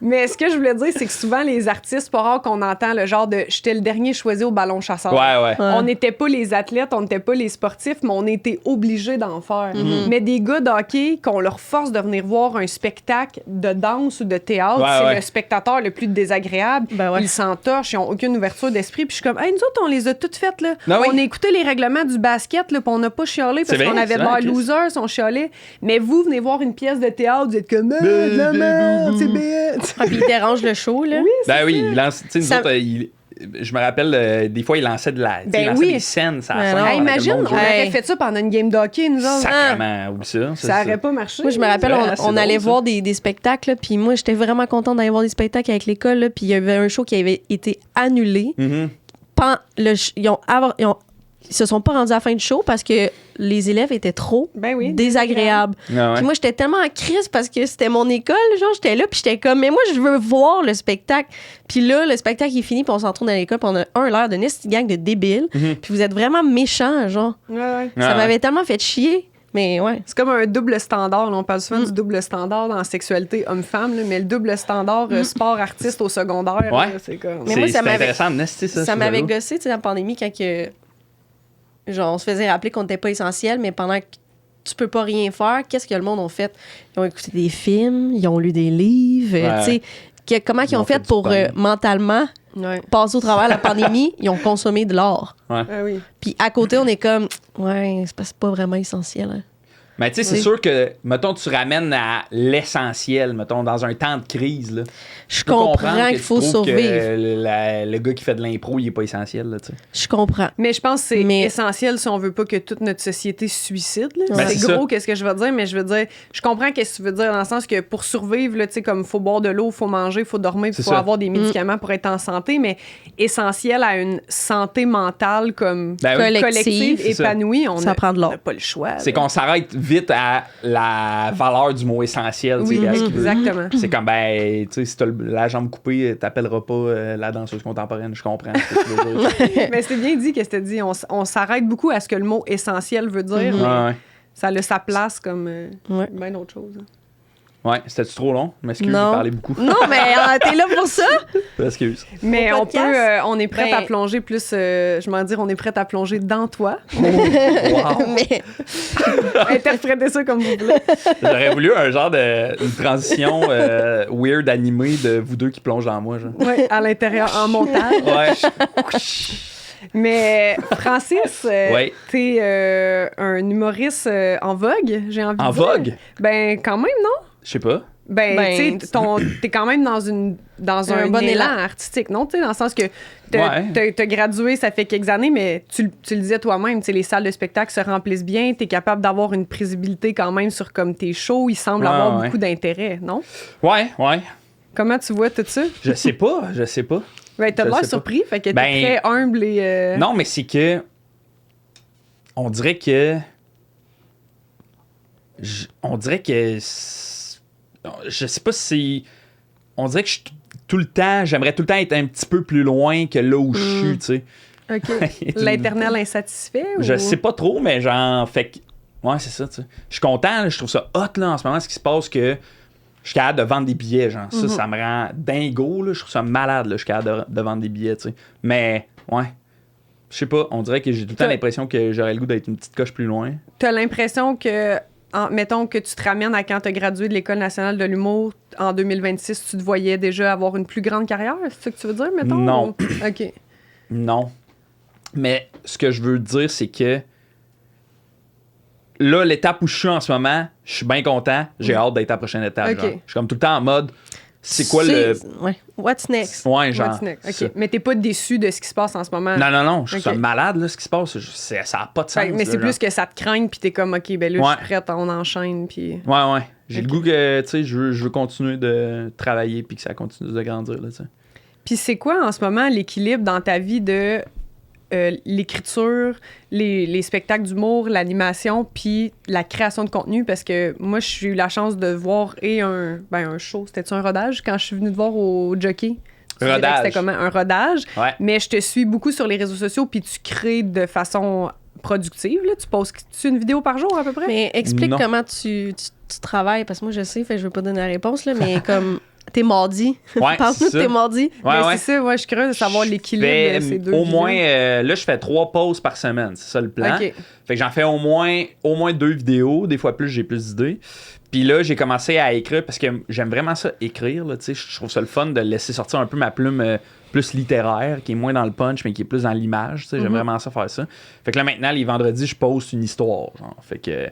S3: Mais ce que je voulais dire, c'est que souvent, les artistes, pas rare qu'on entend le genre de « j'étais le dernier choisi au ballon chasseur ». On n'était pas les athlètes, on n'était pas les sportifs, mais on était obligés d'en faire. Mais des gars de hockey, qu'on leur force de venir voir un spectacle de danse ou de théâtre, c'est le spectateur le plus désagréable. Ils s'entorchent, ils n'ont aucune ouverture d'esprit. Puis je suis comme, hey, nous autres, on les a toutes faites. Là. On a écouté les règlements du basket, puis on n'a pas chialé parce qu'on avait de l'air losers, on chialait. Mais vous, venez voir une pièce de théâtre, vous êtes comme, la merde, c'est bête.
S1: Puis ils dérangent le show, là.
S3: Oui,
S2: oui, nous autres, je me rappelle, des fois, il lançait il lançait des scènes, ça
S1: Ben
S2: scène.
S1: non.
S2: pendant que le
S3: Imagine,
S2: monde
S3: on
S2: jouait.
S3: aurait fait ça pendant une game d'hockey, nous autres.
S2: Sacrément, oublie ça.
S3: Ça aurait pas marché.
S1: Moi, je me rappelle,
S2: Ouais, c'est
S1: on allait
S2: drôle, ça.
S1: voir des spectacles, là, puis moi, j'étais vraiment contente d'aller voir des spectacles avec l'école, là, puis il y avait un show qui avait été annulé.
S2: Mhm.
S1: Ils se sont pas rendus à la fin du show parce que les élèves étaient trop
S3: Ben oui,
S1: désagréables.
S2: Ah ouais.
S1: Puis moi, j'étais tellement en crise parce que c'était mon école, genre, j'étais là, puis j'étais comme, mais moi, je veux voir le spectacle. Puis là, le spectacle est fini, puis on s'en retourne à l'école, puis on a l'air de nasty gang de débiles, puis vous êtes vraiment méchants, genre.
S3: Ouais.
S2: Ah
S1: Ça
S2: ouais.
S1: m'avait tellement fait chier, mais ouais.
S3: C'est comme un double standard. Là. On parle souvent du double standard dans la sexualité homme-femme, là, mais le double standard sport-artiste au secondaire,
S2: Ouais.
S3: là, c'est comme...
S1: Mais moi, ça
S2: c'est
S1: m'avait-
S2: intéressant, nasty, ça.
S1: Ça m'avait
S2: sujet-là.
S1: gossé, tu sais, dans la pandémie, quand que, genre, on se faisait rappeler qu'on n'était pas essentiel, mais pendant que tu peux pas rien faire, qu'est-ce que le monde ont fait? Ils ont écouté des films, ils ont lu des livres,
S2: Ouais.
S1: tu sais. Comment ils ont fait
S2: du
S1: pour
S2: pain.
S1: mentalement
S3: Ouais.
S1: passer au travers de la pandémie? Ils ont consommé de l'or.
S3: Ah oui.
S1: Puis à côté, on est comme, ouais, c'est pas vraiment essentiel. Hein.
S2: Mais tu sais, c'est
S1: Oui.
S2: sûr que, mettons, tu ramènes à l'essentiel, mettons, dans un temps de crise, là.
S1: Je
S2: peux
S1: comprends
S2: comprendre
S1: qu'il
S2: tu
S1: faut
S2: trouves
S1: survivre.
S2: que le gars qui fait de l'impro, il est pas essentiel, là, tu sais.
S1: Je comprends.
S3: Mais je pense que c'est
S1: Mais-
S3: essentiel si on veut pas que toute notre société se suicide. Là.
S2: Ben,
S3: c'est
S2: c'est
S3: gros,
S2: ça.
S3: qu'est-ce que je veux dire, mais je veux dire, je comprends qu'est-ce que tu veux dire dans le sens que pour survivre, là, tu sais, comme faut boire de l'eau, faut manger, faut dormir,
S2: C'est
S3: faut
S2: ça.
S3: avoir des médicaments pour être en santé, mais essentiel à une santé mentale comme
S2: Ben oui.
S3: collective,
S2: C'est ça.
S3: épanouie, on
S1: Ça prend de l'or.
S3: n'a pas le choix.
S2: C'est
S3: là.
S2: qu'on s'arrête vite à la valeur du mot essentiel, tu sais,
S3: Oui,
S2: à ce qu'il veut.
S3: exactement.
S2: C'est comme, ben, tu sais, si t'as la jambe coupée, t'appelleras pas la danseuse contemporaine, je comprends ce que tu veux dire.
S3: Mais c'est bien dit qu'est-ce que tu dis. On s'arrête beaucoup à ce que le mot essentiel veut dire, mais
S2: Ouais,
S3: ça a sa place comme
S1: Ouais.
S3: bien d'autres choses.
S2: ouais. C'était-tu trop long? Je m'excuse, j'ai
S1: Non.
S2: parlé beaucoup.
S1: Non, mais t'es là pour ça?
S2: Je m'excuse.
S3: Mais
S1: Au
S3: on
S1: podcast?
S3: peut, on est prête
S1: Ben-
S3: à plonger plus, je m'en dire, on est prête à plonger dans toi.
S2: Wow.
S1: mais
S3: Interprétez ça comme vous voulez.
S2: J'aurais voulu un genre de une transition weird animée de vous deux qui plongent dans moi, genre.
S3: Oui, à l'intérieur, en montage.
S2: Ouais.
S3: Mais Francis,
S2: Ouais.
S3: t'es un humoriste en vogue, j'ai envie
S2: En
S3: de dire.
S2: vogue?
S3: Ben, quand même, non?
S2: Je sais pas.
S3: Ben, tu sais, t'es quand même dans un
S1: Un bon
S3: élan
S1: élan.
S3: artistique, non? Tu sais, dans le sens que
S2: Ouais.
S3: t'as gradué, ça fait quelques années, mais tu le disais toi-même, tu sais, les salles de spectacle se remplissent bien, t'es capable d'avoir une prévisibilité quand même sur comme tes shows, ils semblent
S2: Ouais,
S3: avoir
S2: ouais.
S3: beaucoup d'intérêt, non?
S2: Ouais, ouais.
S3: Comment tu vois tout ça?
S2: Je sais pas, je sais pas.
S3: Ben, t'as
S2: Je
S3: l'air
S2: sais pas.
S3: surpris, fait que t'es
S2: Ben,
S3: très humble et...
S2: Non, mais c'est que. On dirait que. On dirait que. Je sais pas si. On dirait que tout le temps, j'aimerais tout le temps être un petit peu plus loin que là où je suis, tu sais.
S3: OK. L'éternel insatisfait?
S2: Je
S3: ou...
S2: sais pas trop, mais genre, fait que. Ouais, c'est ça, tu sais. Je suis content, là, je trouve ça hot, là, en ce moment, ce qui se passe, que je suis capable de vendre des billets, genre. Ça me rend dingo, là. Je trouve ça malade, là, je suis capable de vendre des billets, tu sais. Mais, ouais. Je sais pas, on dirait que j'ai tout le temps
S3: T'as-
S2: l'impression que j'aurais le goût d'être une petite coche plus loin.
S3: T'as l'impression que, mettons que tu te ramènes à quand t'as gradué de l'École nationale de l'humour en 2026, tu te voyais déjà avoir une plus grande carrière? C'est ça que tu veux dire, mettons?
S2: Non.
S3: Ou- OK.
S2: Non. Mais ce que je veux dire, c'est que là, l'étape où je suis en ce moment, je suis bien content. J'ai hâte d'être à la prochaine étape.
S3: Ok.
S2: genre. Je suis comme tout le temps en mode, c'est quoi le.
S1: Ouais. What's next?
S2: Ouais, genre.
S3: What's next? OK.
S2: ça.
S3: Mais t'es pas déçu de ce qui se passe en ce moment?
S2: Non, non, non, je suis
S3: Ok.
S2: malade, là, ce qui se passe. Ça n'a pas de sens.
S3: Fait- mais
S2: là,
S3: c'est plus
S2: genre.
S3: que ça te craint, puis t'es comme, OK, ben là, je
S2: Ouais.
S3: suis prête, on enchaîne, puis...
S2: Ouais, ouais. J'ai
S3: Ok.
S2: le goût que, tu sais, je veux continuer de travailler puis que ça continue de grandir, là, tu sais.
S3: Puis c'est quoi, en ce moment, l'équilibre dans ta vie de l'écriture, les spectacles d'humour, l'animation, puis la création de contenu? Parce que moi, j'ai eu la chance de voir un show. C'était-tu un rodage quand je suis venue te voir au Jockey? Tu dirais que
S2: Rodage.
S3: C'était comme un rodage.
S2: Ouais.
S3: Mais je te suis beaucoup sur les réseaux sociaux, puis tu crées de façon productive. Là. Tu postes une vidéo par jour, à peu près?
S1: Mais explique
S2: Non.
S1: comment tu travailles, parce que moi, je sais, fait que je veux pas donner la réponse, là, mais comme t'es mardi.
S2: Ouais,
S1: Parle-nous
S2: c'est
S1: de
S2: ça.
S1: tes mardis.
S2: Ouais,
S3: Mais
S2: ouais.
S3: c'est ça, ouais, je suis curieuse de savoir
S2: Je
S3: l'équilibre
S2: fais
S3: de ces deux
S2: au
S3: vies-là.
S2: moins, là, je fais 3 pauses par semaine. C'est ça le plan.
S3: OK.
S2: Fait que j'en fais au moins 2 vidéos. Des fois plus, j'ai plus d'idées. Puis là, j'ai commencé à écrire parce que j'aime vraiment ça, écrire. Là, tu sais. Je trouve ça le fun de laisser sortir un peu ma plume plus littéraire, qui est moins dans le punch, mais qui est plus dans l'image. Tu sais. J'aime vraiment ça faire ça. Fait que là, maintenant, les vendredis, je poste une histoire. Genre. Fait que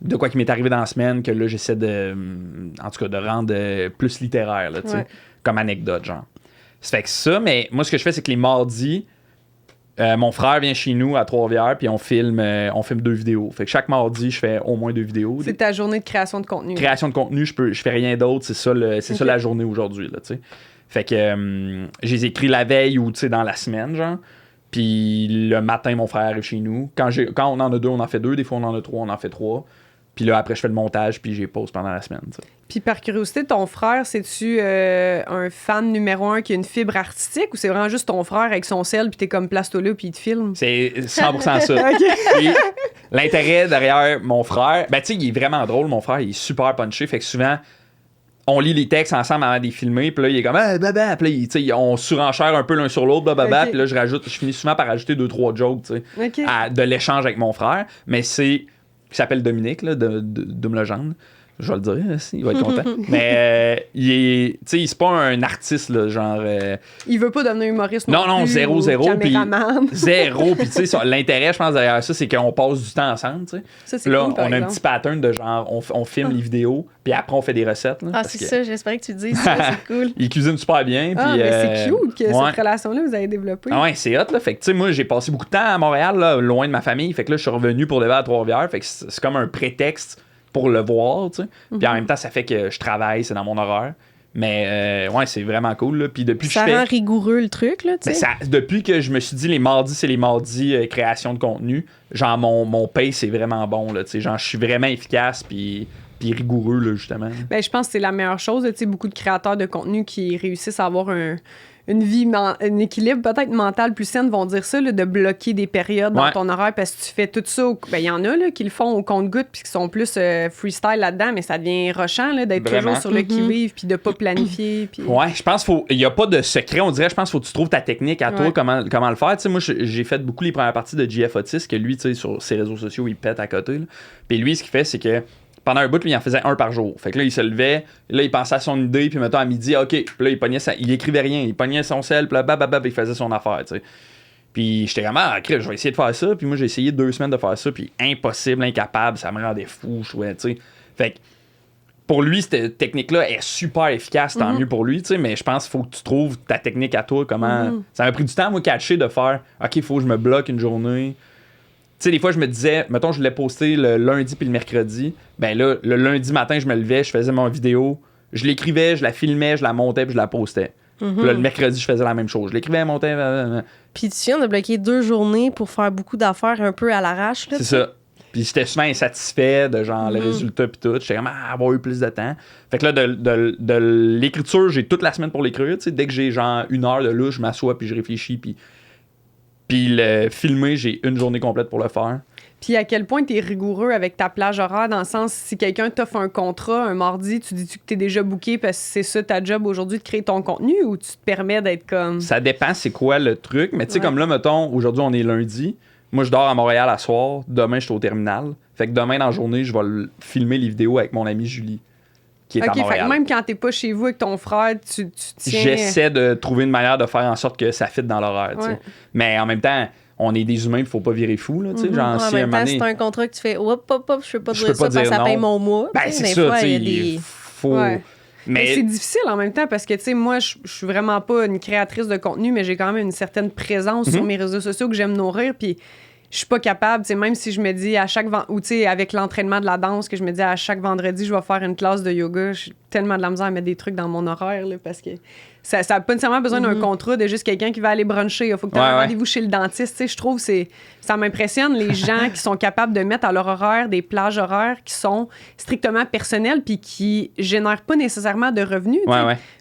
S2: de quoi qui m'est arrivé dans la semaine, que là, j'essaie de, en tout cas, de rendre plus littéraire, là, tu sais,
S3: Ouais.
S2: comme anecdote, genre. Ça fait que ça, mais moi, ce que je fais, c'est que les mardis, mon frère vient chez nous à Trois-Rivières, puis on filme 2 vidéos. Fait que chaque mardi, je fais au moins 2 vidéos.
S3: C'est ta journée de création de contenu.
S2: Création de contenu, je fais rien d'autre. C'est ça, ça la journée aujourd'hui, là, tu sais. Fait que j'ai écrit la veille ou, tu sais, dans la semaine, genre. Puis le matin, mon frère arrive chez nous. Quand on en a 2, on en fait 2. Des fois, on en a 3, on en fait 3. Puis là, après, je fais le montage, puis j'ai pause pendant la semaine. T'sais.
S3: Puis par curiosité, ton frère, c'est-tu un fan numéro 1 qui a une fibre artistique ou c'est vraiment juste ton frère avec son sel, puis t'es comme place-toi là, puis il te filme?
S2: C'est 100% ça. Puis l'intérêt derrière mon frère, ben tu sais, il est vraiment drôle, mon frère, il est super punché. Fait que souvent, on lit les textes ensemble avant de les filmer, puis là, il est comme ah, bah, puis là, on surenchère un peu l'un sur l'autre, bah, puis là, je finis souvent par ajouter 2-3 jokes, tu sais, de l'échange avec mon frère. Mais c'est. Qui s'appelle Dominique, là, de Legendre. Je vais le dire, il va être content. Mais il est. Tu sais, c'est pas un artiste, là, genre.
S3: Il veut pas devenir humoriste
S2: non plus. Non, zéro.
S3: Caméraman.
S2: Zéro. Puis, tu sais, l'intérêt, je pense, derrière ça, c'est qu'on passe du temps ensemble, tu sais.
S3: Ça, c'est
S2: là,
S3: cool, par
S2: on a un
S3: exemple.
S2: petit pattern de genre, on filme les vidéos, puis après, on fait des recettes. Là,
S1: Ah, c'est ça, j'espérais que tu dises ça, c'est cool.
S2: Il cuisine super bien.
S3: Ah,
S2: puis,
S3: mais c'est cute que
S2: ouais.
S3: cette relation-là, vous avez développée.
S2: Ah ouais, c'est hot, là. Fait que, tu sais, moi, j'ai passé beaucoup de temps à Montréal, là, loin de ma famille. Fait que là, je suis revenu pour lever à Trois-Rivières. Fait que c'est comme un prétexte pour le voir, tu sais. Puis en même temps, ça fait que je travaille, c'est dans mon horaire. Mais, ouais, c'est vraiment cool, là. Puis depuis que
S1: ça rend rigoureux le truc, là, tu sais.
S2: Depuis que je me suis dit les mardis, c'est les mardis création de contenu, genre, mon pace, c'est vraiment bon, là, tu sais. Genre, je suis vraiment efficace, puis rigoureux, là, justement.
S3: Ben, je pense que c'est la meilleure chose. Tu sais, beaucoup de créateurs de contenu qui réussissent à avoir une vie, un équilibre peut-être mental plus sain vont dire ça, là, de bloquer des périodes dans ton horaire parce que tu fais tout ça. Ben, il y en a là, qui le font au compte-gouttes puis qui sont plus freestyle là-dedans, mais ça devient rochant là, d'être toujours sur le qui-vive puis de pas planifier. Puis...
S2: Ouais, je pense qu'il n'y a pas de secret. On dirait, je pense qu'il faut que tu trouves ta technique à toi, comment le faire. Tu sais, moi, j'ai fait beaucoup les premières parties de GF Otis, que lui, tu sais, sur ses réseaux sociaux, il pète à côté. Là. Puis lui, ce qu'il fait, c'est que pendant un bout, lui, il en faisait 1 par jour. Fait que là, il se levait, là, il pensait à son idée, puis mettons à midi, OK. Puis là, il écrivait rien, il pognait son sel, puis là, il faisait son affaire, tu sais. Puis j'étais vraiment, je vais essayer de faire ça. Puis moi, j'ai essayé 2 semaines de faire ça, puis impossible, incapable, ça me rendait fou, tu sais. Fait que pour lui, cette technique-là est super efficace, tant mieux pour lui, tu sais, mais je pense qu'il faut que tu trouves ta technique à toi, comment... Ça m'a pris du temps, moi, catcher, de faire, OK, il faut que je me bloque une journée... Tu sais, des fois, je me disais, mettons, je voulais poster le lundi puis le mercredi. Ben là, le lundi matin, je me levais, je faisais mon vidéo, je l'écrivais, je la filmais, je la montais puis je la postais. Puis là, le mercredi, je faisais la même chose. Je l'écrivais, montais.
S1: Puis tu viens de bloquer 2 journées pour faire beaucoup d'affaires un peu à l'arrache. Là,
S2: c'est ça. Puis j'étais souvent insatisfait de genre le résultat puis tout. J'étais comme, avoir eu plus de temps. Fait que là, de l'écriture, j'ai toute la semaine pour l'écrire. Tu sais, dès que j'ai genre 1 heure de là, je m'assois puis je réfléchis puis le filmer, j'ai 1 journée complète pour le faire.
S3: Puis à quel point tu es rigoureux avec ta plage horaire, dans le sens, si quelqu'un t'offre un contrat un mardi, tu dis que tu es déjà booké parce que c'est ça ta job aujourd'hui de créer ton contenu, ou tu te permets d'être comme...
S2: Ça dépend c'est quoi le truc. Mais tu sais, comme là, mettons, aujourd'hui, on est lundi. Moi, je dors à Montréal à soir. Demain, je suis au terminal. Fait que demain, dans la journée, je vais filmer les vidéos avec mon amie Julie, qui est à Montréal.
S3: Fait que même quand t'es pas chez vous avec ton frère, tu tiens...
S2: J'essaie de trouver une manière de faire en sorte que ça fitte dans l'horaire. Ouais. Mais en même temps, on est des humains, il faut pas virer fou. Là, genre,
S1: en même temps, c'est un contrat que tu fais, hop, je peux pas dire ça parce que ça paye mon mois.
S2: Ben, c'est ça, il faut...
S3: Mais c'est difficile en même temps parce que, tu sais, moi, je suis vraiment pas une créatrice de contenu, mais j'ai quand même une certaine présence sur mes réseaux sociaux que j'aime nourrir, puis je suis pas capable, tu sais, même si je me dis à chaque ou tu sais, avec l'entraînement de la danse, que je me dis à chaque vendredi, je vais faire une classe de yoga, j'ai tellement de la misère à mettre des trucs dans mon horaire, là, parce que ça n'a pas nécessairement besoin d'un contrat de juste quelqu'un qui va aller bruncher. Il faut que tu aies un rendez-vous chez le dentiste. Tu sais, je trouve que ça m'impressionne, les gens qui sont capables de mettre à leur horaire des plages horaires qui sont strictement personnelles puis qui génèrent pas nécessairement de revenus.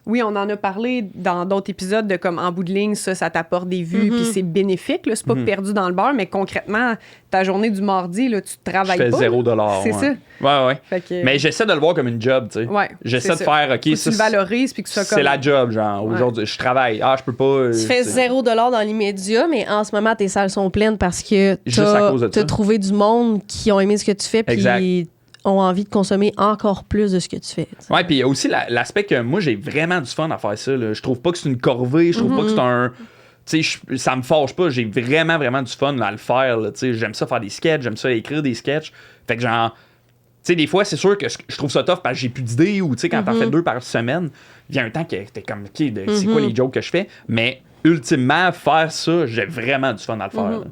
S3: Oui, on en a parlé dans d'autres épisodes de comme en bout de ligne, ça t'apporte des vues puis c'est bénéfique. Là, c'est pas perdu dans le beurre, mais concrètement, ta journée du mardi, là, tu travailles pas.
S2: Je fais $0.
S3: C'est ça.
S2: Ouais.
S3: Que...
S2: Mais j'essaie de le voir comme une job, tu sais. J'essaie de faire, OK,
S3: ça, tu le valorises puis que tu sois comme...
S2: C'est la job, genre. Aujourd'hui, je travaille. Je peux pas...
S1: Tu fais $0 dans l'immédiat, mais en ce moment, tes salles sont pleines parce que t'as trouvé du monde qui ont aimé ce que tu fais puis ont envie de consommer encore plus de ce que tu fais.
S2: T'sais. Ouais, puis il y a aussi l'aspect que moi, j'ai vraiment du fun à faire ça. Là. Je trouve pas que c'est une corvée, je trouve pas que c'est un... Tu sais, ça me fâche pas, j'ai vraiment du fun à le faire. Là, j'aime ça faire des sketchs, j'aime ça écrire des sketchs. Fait que genre, sais, des fois, c'est sûr que je trouve ça tough parce que j'ai plus d'idées ou, tu sais, quand t'en fais 2 par semaine, il y a un temps que t'es comme, OK, c'est quoi les jokes que je fais? Mais ultimement, faire ça, j'ai vraiment du fun à le faire. Là.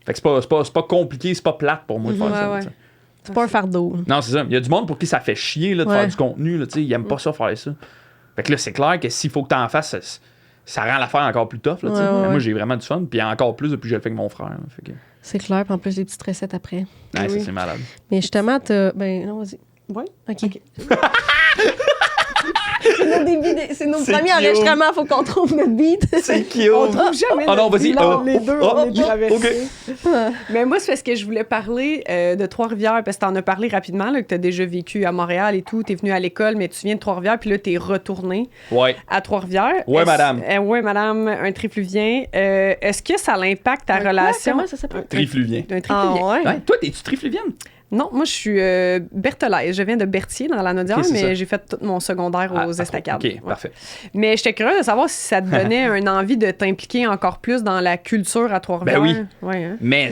S2: Fait que c'est pas compliqué, c'est pas plate pour moi de faire ça. T'sais.
S1: C'est pas un fardeau.
S2: Non, c'est ça. Il y a du monde pour qui ça fait chier là, de faire du contenu. Là, ils aiment pas ça faire ça. Fait que là, c'est clair que s'il faut que t'en fasses, ça rend l'affaire encore plus tough. Là, moi, j'ai vraiment du fun. Puis encore plus depuis que je le fais avec mon frère. Là, fait que...
S1: C'est clair, puis en plus, des petites recettes après.
S2: Ouais, ça, c'est malade.
S1: Mais justement, ben, non, vas-y.
S3: Oui.
S1: OK. C'est nos premiers enregistrements, il faut qu'on trouve notre beat.
S2: C'est cute.
S3: On trouve jamais
S2: non, vas-y.
S3: les deux, on est traversés.
S2: Okay.
S3: Mais moi, c'est parce que je voulais parler de Trois-Rivières, parce que t'en as parlé rapidement, là, que t'as déjà vécu à Montréal et tout, t'es venu à l'école, mais tu viens de Trois-Rivières, puis là, t'es retourné à Trois-Rivières.
S2: Ouais, madame.
S3: Oui, madame, un trifluvien. Est-ce que ça l'impacte ta relation?
S1: Comment ça s'appelle?
S2: Trifluvien.
S3: Un trifluvien.
S2: Ouais. Toi, t'es-tu trifluvienne?
S3: Non, moi, je suis berthelaise. Je viens de Berthier, dans la Naudière, mais j'ai fait tout mon secondaire aux Estacades.
S2: OK, parfait.
S3: Mais j'étais curieuse de savoir si ça te donnait une envie de t'impliquer encore plus dans la culture à Trois-Rivières.
S2: Ben oui.
S3: Ouais, hein?
S2: Mais.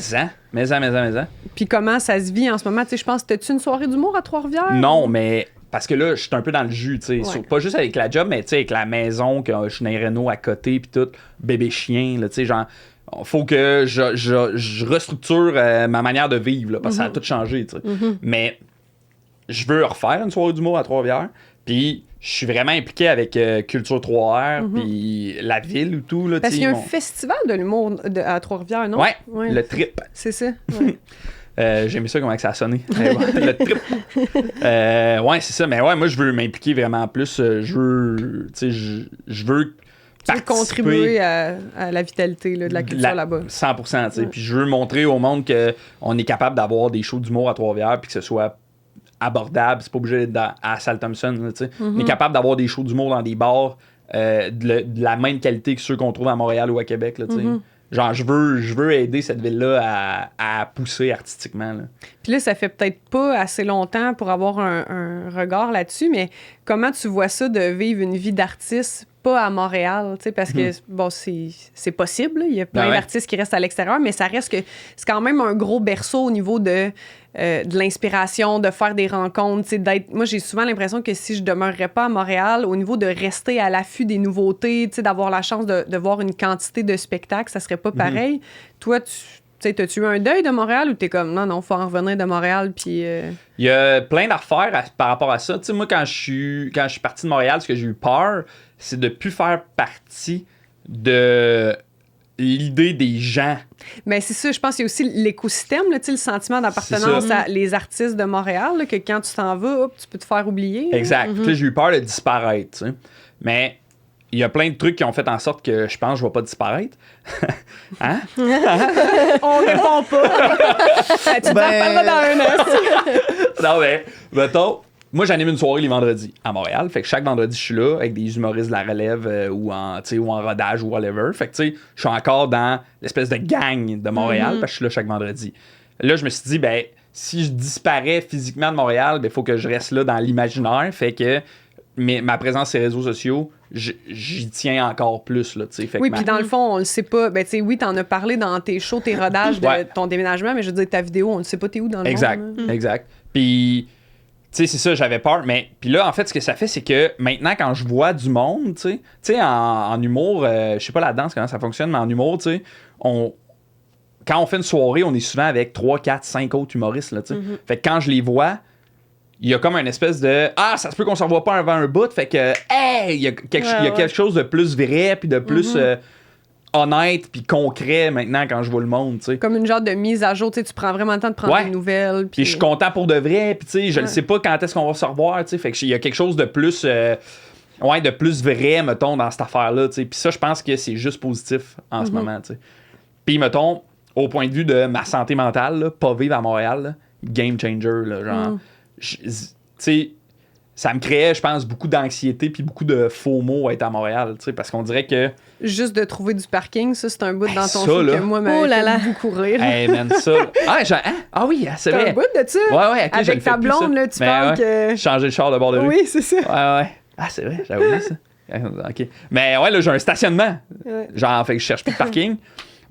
S3: Puis comment ça se vit en ce moment? Tu sais, je pense, t'as-tu une soirée d'humour à Trois-Rivières?
S2: Non, mais... Parce que là, je suis un peu dans le jus, tu sais. Pas juste avec la job, mais tu sais, avec la maison, que je suis dans les Renault à côté, puis tout, bébé chien, là, tu sais, genre... Faut que je restructure ma manière de vivre, là, parce que ça a tout changé, tu sais. Mais je veux refaire une soirée d'humour à Trois-Rivières, puis je suis vraiment impliqué avec Culture 3R, puis la ville ou tout, là,
S3: parce qu'il y a un festival de l'humour à Trois-Rivières, non?
S2: Ouais, le Trip.
S3: C'est ça, ouais.
S2: J'ai aimé ça, comment ça a sonné. Le Trip. Ouais, c'est ça. Mais ouais, moi, je veux m'impliquer vraiment plus. Je veux
S3: tu veux contribuer à la vitalité là, de la culture là-bas.
S2: 100%. Puis je veux montrer au monde qu'on est capable d'avoir des shows d'humour à Trois-Rivières puis que ce soit abordable. C'est pas obligé d'être à Salle Thompson. Là, On est capable d'avoir des shows d'humour dans des bars de la même qualité que ceux qu'on trouve à Montréal ou à Québec. Là, genre, je veux aider cette ville-là à pousser artistiquement. Là.
S3: Puis là, ça fait peut-être pas assez longtemps pour avoir un regard là-dessus, mais comment tu vois ça de vivre une vie d'artiste pas à Montréal, tu sais, parce que, bon, c'est possible, là. Il y a plein d'artistes qui restent à l'extérieur, mais ça reste que c'est quand même un gros berceau au niveau de l'inspiration, de faire des rencontres, tu sais, d'être... Moi, j'ai souvent l'impression que si je demeurerais pas à Montréal, au niveau de rester à l'affût des nouveautés, tu sais, d'avoir la chance de voir une quantité de spectacles, ça serait pas pareil. Toi, t'as-tu eu un deuil de Montréal ou t'es comme, non, faut en revenir de Montréal, puis...
S2: Il y a plein d'affaires par rapport à ça. Tu sais, moi, quand je suis parti de Montréal, ce que j'ai eu peur, c'est de plus faire partie de l'idée des gens.
S3: Mais c'est ça, je pense qu'il y a aussi l'écosystème, là, le sentiment d'appartenance à les artistes de Montréal, là, que quand tu t'en vas, tu peux te faire oublier.
S2: Exact. Là, j'ai eu peur de disparaître. Tu sais. Mais il y a plein de trucs qui ont fait en sorte que je pense que je ne vais pas disparaître. Hein?
S3: On répond pas. Tu t'en dans un an.
S2: Non, mais, mettons, moi, j'anime une soirée les vendredis à Montréal. Fait que chaque vendredi, je suis là avec des humoristes de la relève ou en rodage ou whatever. Fait que, tu sais, je suis encore dans l'espèce de gang de Montréal parce que je suis là chaque vendredi. Là, je me suis dit, ben, si je disparais physiquement de Montréal, ben, il faut que je reste là dans l'imaginaire. Fait que ma présence sur les réseaux sociaux, j'y tiens encore plus. Là, fait
S3: oui, puis dans le fond, on le sait pas. Ben, oui, t'en as parlé dans tes shows, tes rodages de ton déménagement, mais je veux dire, ta vidéo, on ne sait pas t'es où dans le monde.
S2: Exact. Puis, tu sais, c'est ça, j'avais peur. Mais puis là, en fait, ce que ça fait, c'est que maintenant, quand je vois du monde, tu sais, en humour, je sais pas la danse, comment ça fonctionne, mais en humour, tu sais, quand on fait une soirée, on est souvent avec 3, 4, 5 autres humoristes, là, tu sais. Fait que quand je les vois, il y a comme une espèce de ça se peut qu'on s'en voit pas avant un bout, fait que il y a quelque chose de plus vrai puis de plus honnête puis concret maintenant quand je vois le monde, tu sais.
S3: Comme une genre de mise à jour, tu sais, tu prends vraiment le temps de prendre des nouvelles. Puis
S2: je suis content pour de vrai, puis tu sais, je ne sais pas quand est-ce qu'on va se revoir, tu sais, fait que il y a quelque chose de plus de plus vrai, mettons, dans cette affaire-là, tu sais. Puis ça, je pense que c'est juste positif en ce moment, tu sais. Puis mettons, au point de vue de ma santé mentale, là, pas vivre à Montréal, là, game changer, là, genre, tu sais, ça me créait, je pense, beaucoup d'anxiété puis beaucoup de faux mots à être à Montréal, tu sais, parce qu'on dirait que...
S3: Juste de trouver du parking, ça, c'est un bout dans ton show que moi, m'a fait beaucoup rire.
S2: Hey, man, ça... Ah oui, c'est vrai.
S3: C'est un bout de ça?
S2: Ouais, OK,
S3: avec ta blonde, là, tu parles que...
S2: Changer le char de bord de rue.
S3: Oui, c'est ça.
S2: Ouais. Ah, c'est vrai, j'avais oublié ça. OK. Mais ouais, là, j'ai un stationnement. Genre, fait que je cherche plus de parking.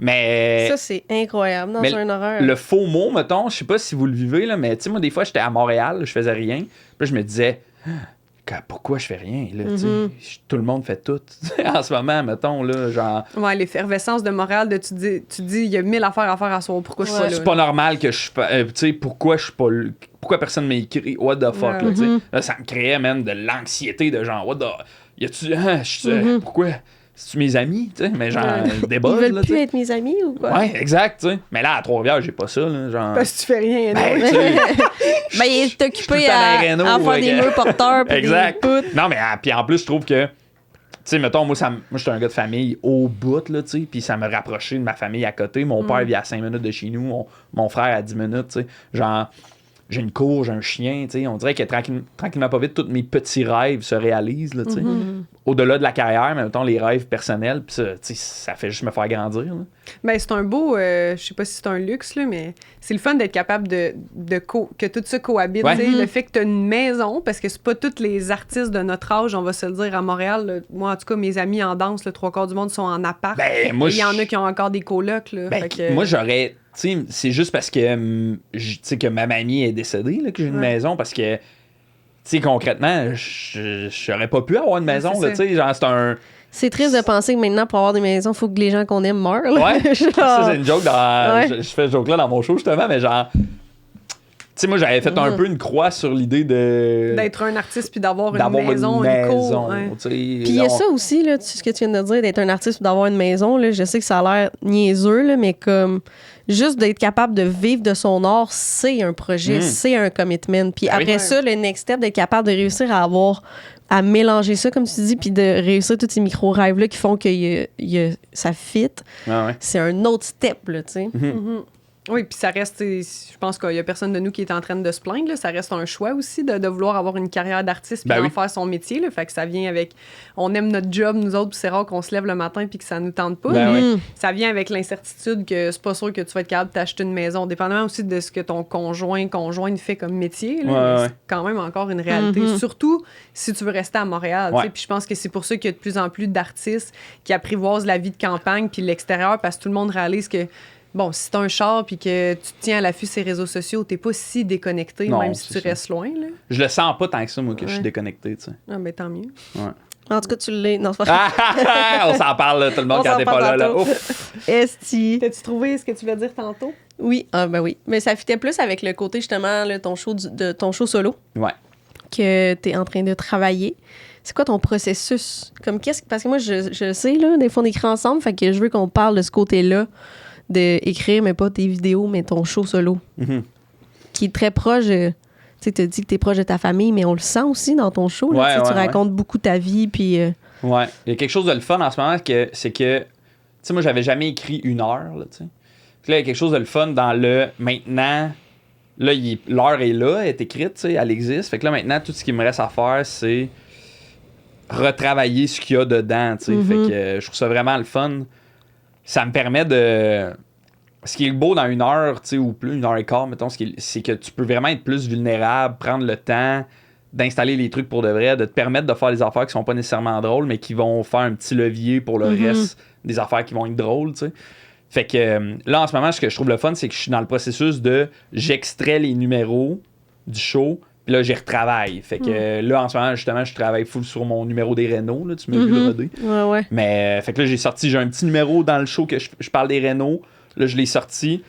S2: Mais
S1: Ça, c'est incroyable dans
S2: mais
S1: un horreur.
S2: le faux mot, mettons, je sais pas si vous le vivez, là, mais tu sais, moi, des fois, j'étais à Montréal, je faisais rien. Puis là, je me disais, pourquoi je fais rien, là, tu sais? Tout le monde fait tout. En ce moment, mettons, là, genre...
S3: Ouais, l'effervescence de Montréal, tu dis, il y a 1000 affaires à faire à soir, pourquoi je suis pas là?
S2: C'est pas normal que je... tu sais, pourquoi je suis pas... Pourquoi personne m'a écrit « What the fuck », là, tu sais? Là, ça me créait, même de l'anxiété de genre « What the... Y a-tu... pourquoi... C'est-tu mes amis, tu sais? Mais genre, des buzz,
S1: Ils veulent
S2: là,
S1: plus
S2: t'sais.
S1: être mes amis ou quoi?
S2: Ouais, exact, tu sais. Mais là, à Trois-Rivières, j'ai pas ça, là, genre...
S3: Parce que tu fais rien.
S2: Ben,
S3: non?
S2: tu sais,
S1: Ben, il est
S2: tout le
S1: occupé
S2: temps
S1: à
S2: dans les rénaux,
S1: faire des
S2: ouais.
S1: murs porteurs pis
S2: Exact.
S1: des poutres.
S2: Non, mais puis en plus, je trouve que, tu sais, mettons, moi, j'étais un gars de famille au bout, là, tu sais, puis ça me rapprochait de ma famille à côté. Mon père vit à 5 minutes de chez nous, mon frère à 10 minutes, tu sais. Genre, j'ai une cour, j'ai un chien, tu sais. On dirait que tranquillement pas vite, tous mes petits rêves se réalisent, là, tu sais. Au-delà de la carrière, mais mettons, les rêves personnels, puis ça, tu sais, ça fait juste me faire grandir, là.
S3: Ben, c'est un beau, je sais pas si c'est un luxe, là, mais c'est le fun d'être capable que tout ça cohabite.
S2: Ouais.
S3: Tu sais, le fait que tu as une maison, parce que c'est pas tous les artistes de notre âge, on va se le dire, à Montréal. Là. Moi, en tout cas, mes amis en danse, le 3/4 du monde sont en appart.
S2: Ben, moi,
S3: il y en a qui ont encore des colocs. Là,
S2: ben,
S3: fait que...
S2: moi, j'aurais... Tu sais, c'est juste parce que, tu sais, que ma mamie est décédée, là, que j'ai une maison, parce que, tu sais, concrètement, j'aurais pas pu avoir une maison,
S3: c'est
S2: là, tu sais, genre, c'est un...
S1: C'est triste de penser que maintenant, pour avoir des maisons, il faut que les gens qu'on aime meurent. là.
S2: Ouais,
S1: Genre,
S2: ça, c'est une joke dans...
S1: Ouais.
S2: Je fais ce joke-là dans mon show, justement, mais genre... Tu sais, moi, j'avais fait un peu une croix sur l'idée de...
S3: D'être un artiste puis d'avoir une maison, une cour. Ouais.
S2: tu sais.
S1: Puis il y a ça aussi, là, ce que tu viens de dire, d'être un artiste ou d'avoir une maison. Là, je sais que ça a l'air niaiseux, là, mais comme juste d'être capable de vivre de son art, c'est un projet, c'est un commitment. Puis
S2: Ben oui.
S1: après ça, le next step, d'être capable de réussir à mélanger ça, comme tu dis, puis de réussir tous ces micro-rêves-là qui font que ça fit,
S2: Ah ouais.
S1: c'est un autre step, là, tu sais.
S3: Oui, puis ça reste, je pense qu'il y a personne de nous qui est en train de se plaindre. Là. Ça reste un choix aussi de vouloir avoir une carrière d'artiste puis
S2: Ben
S3: d'en
S2: oui.
S3: faire son métier. Là. Fait que ça vient avec... On aime notre job, nous autres, puis c'est rare qu'on se lève le matin puis que ça nous tente pas.
S2: Ben
S3: Mais
S2: oui.
S3: ça vient avec l'incertitude que c'est pas sûr que tu vas être capable d'acheter une maison, dépendamment aussi de ce que ton conjointe fait comme métier. Là.
S2: Ouais,
S3: Mais
S2: ouais.
S3: c'est quand même encore une réalité. Surtout si tu veux rester à Montréal.
S2: Ouais.
S3: Tu sais. Puis je pense que c'est pour ça qu'il y a de plus en plus d'artistes qui apprivoisent la vie de campagne puis l'extérieur parce que tout le monde réalise que bon, si t'as un char puis que tu te tiens à l'affût de ces réseaux sociaux, t'es pas si déconnecté,
S2: Non,
S3: même si tu
S2: c'est ça.
S3: restes loin. Là.
S2: Je le sens pas tant que ça, moi, que je suis
S3: Ouais.
S2: déconnecté, tu sais.
S3: Ah, ben tant mieux.
S2: Ouais.
S1: En tout cas, tu l'es. Non, c'est pas
S2: On s'en parle, là, tout le monde,
S1: On
S2: quand
S1: s'en
S2: t'es pas
S1: parle
S2: là.
S1: tantôt.
S2: Ouf.
S1: Esti.
S3: T'as-tu trouvé ce que tu voulais dire tantôt?
S1: Oui, ben oui. Mais ça fitait plus avec le côté, justement, là, ton show solo
S2: Ouais.
S1: que t'es en train de travailler. C'est quoi ton processus? Parce que moi, je sais, là, des fois, on écrit ensemble, fait que je veux qu'on parle de ce côté-là, d'écrire, mais pas tes vidéos, mais ton show solo,
S2: Mhm.
S1: qui est très proche. Tu sais, t'as dit que t'es proche de ta famille, mais on le sent aussi dans ton show. Là,
S2: Ouais,
S1: tu sais, tu
S2: ouais,
S1: racontes beaucoup ta vie, puis...
S2: Ouais. Il y a quelque chose de le fun en ce moment, c'est que, tu sais, moi, j'avais jamais écrit 1 heure, là, tu sais. Puis là, il y a quelque chose de le fun dans le maintenant. Là, l'heure est là, elle est écrite, tu sais, elle existe. Fait que là, maintenant, tout ce qui me reste à faire, c'est retravailler ce qu'il y a dedans, tu sais. Fait que je trouve ça vraiment le fun. Ça me permet de... Ce qui est beau dans 1 heure, tu sais, ou plus, 1h15, mettons, c'est que tu peux vraiment être plus vulnérable, prendre le temps d'installer les trucs pour de vrai, de te permettre de faire des affaires qui sont pas nécessairement drôles, mais qui vont faire un petit levier pour le reste des affaires qui vont être drôles, tu sais. Fait que là, en ce moment, ce que je trouve le fun, c'est que je suis dans le processus de j'extrais les numéros du show, puis là, j'y retravaille. Fait que là, en ce moment, justement, je travaille full sur mon numéro des Renault, là, tu m'as vu le rodé.
S1: Ouais.
S2: Mais fait que là, j'ai un petit numéro dans le show que je parle des Renault. Là, je l'ai sorti.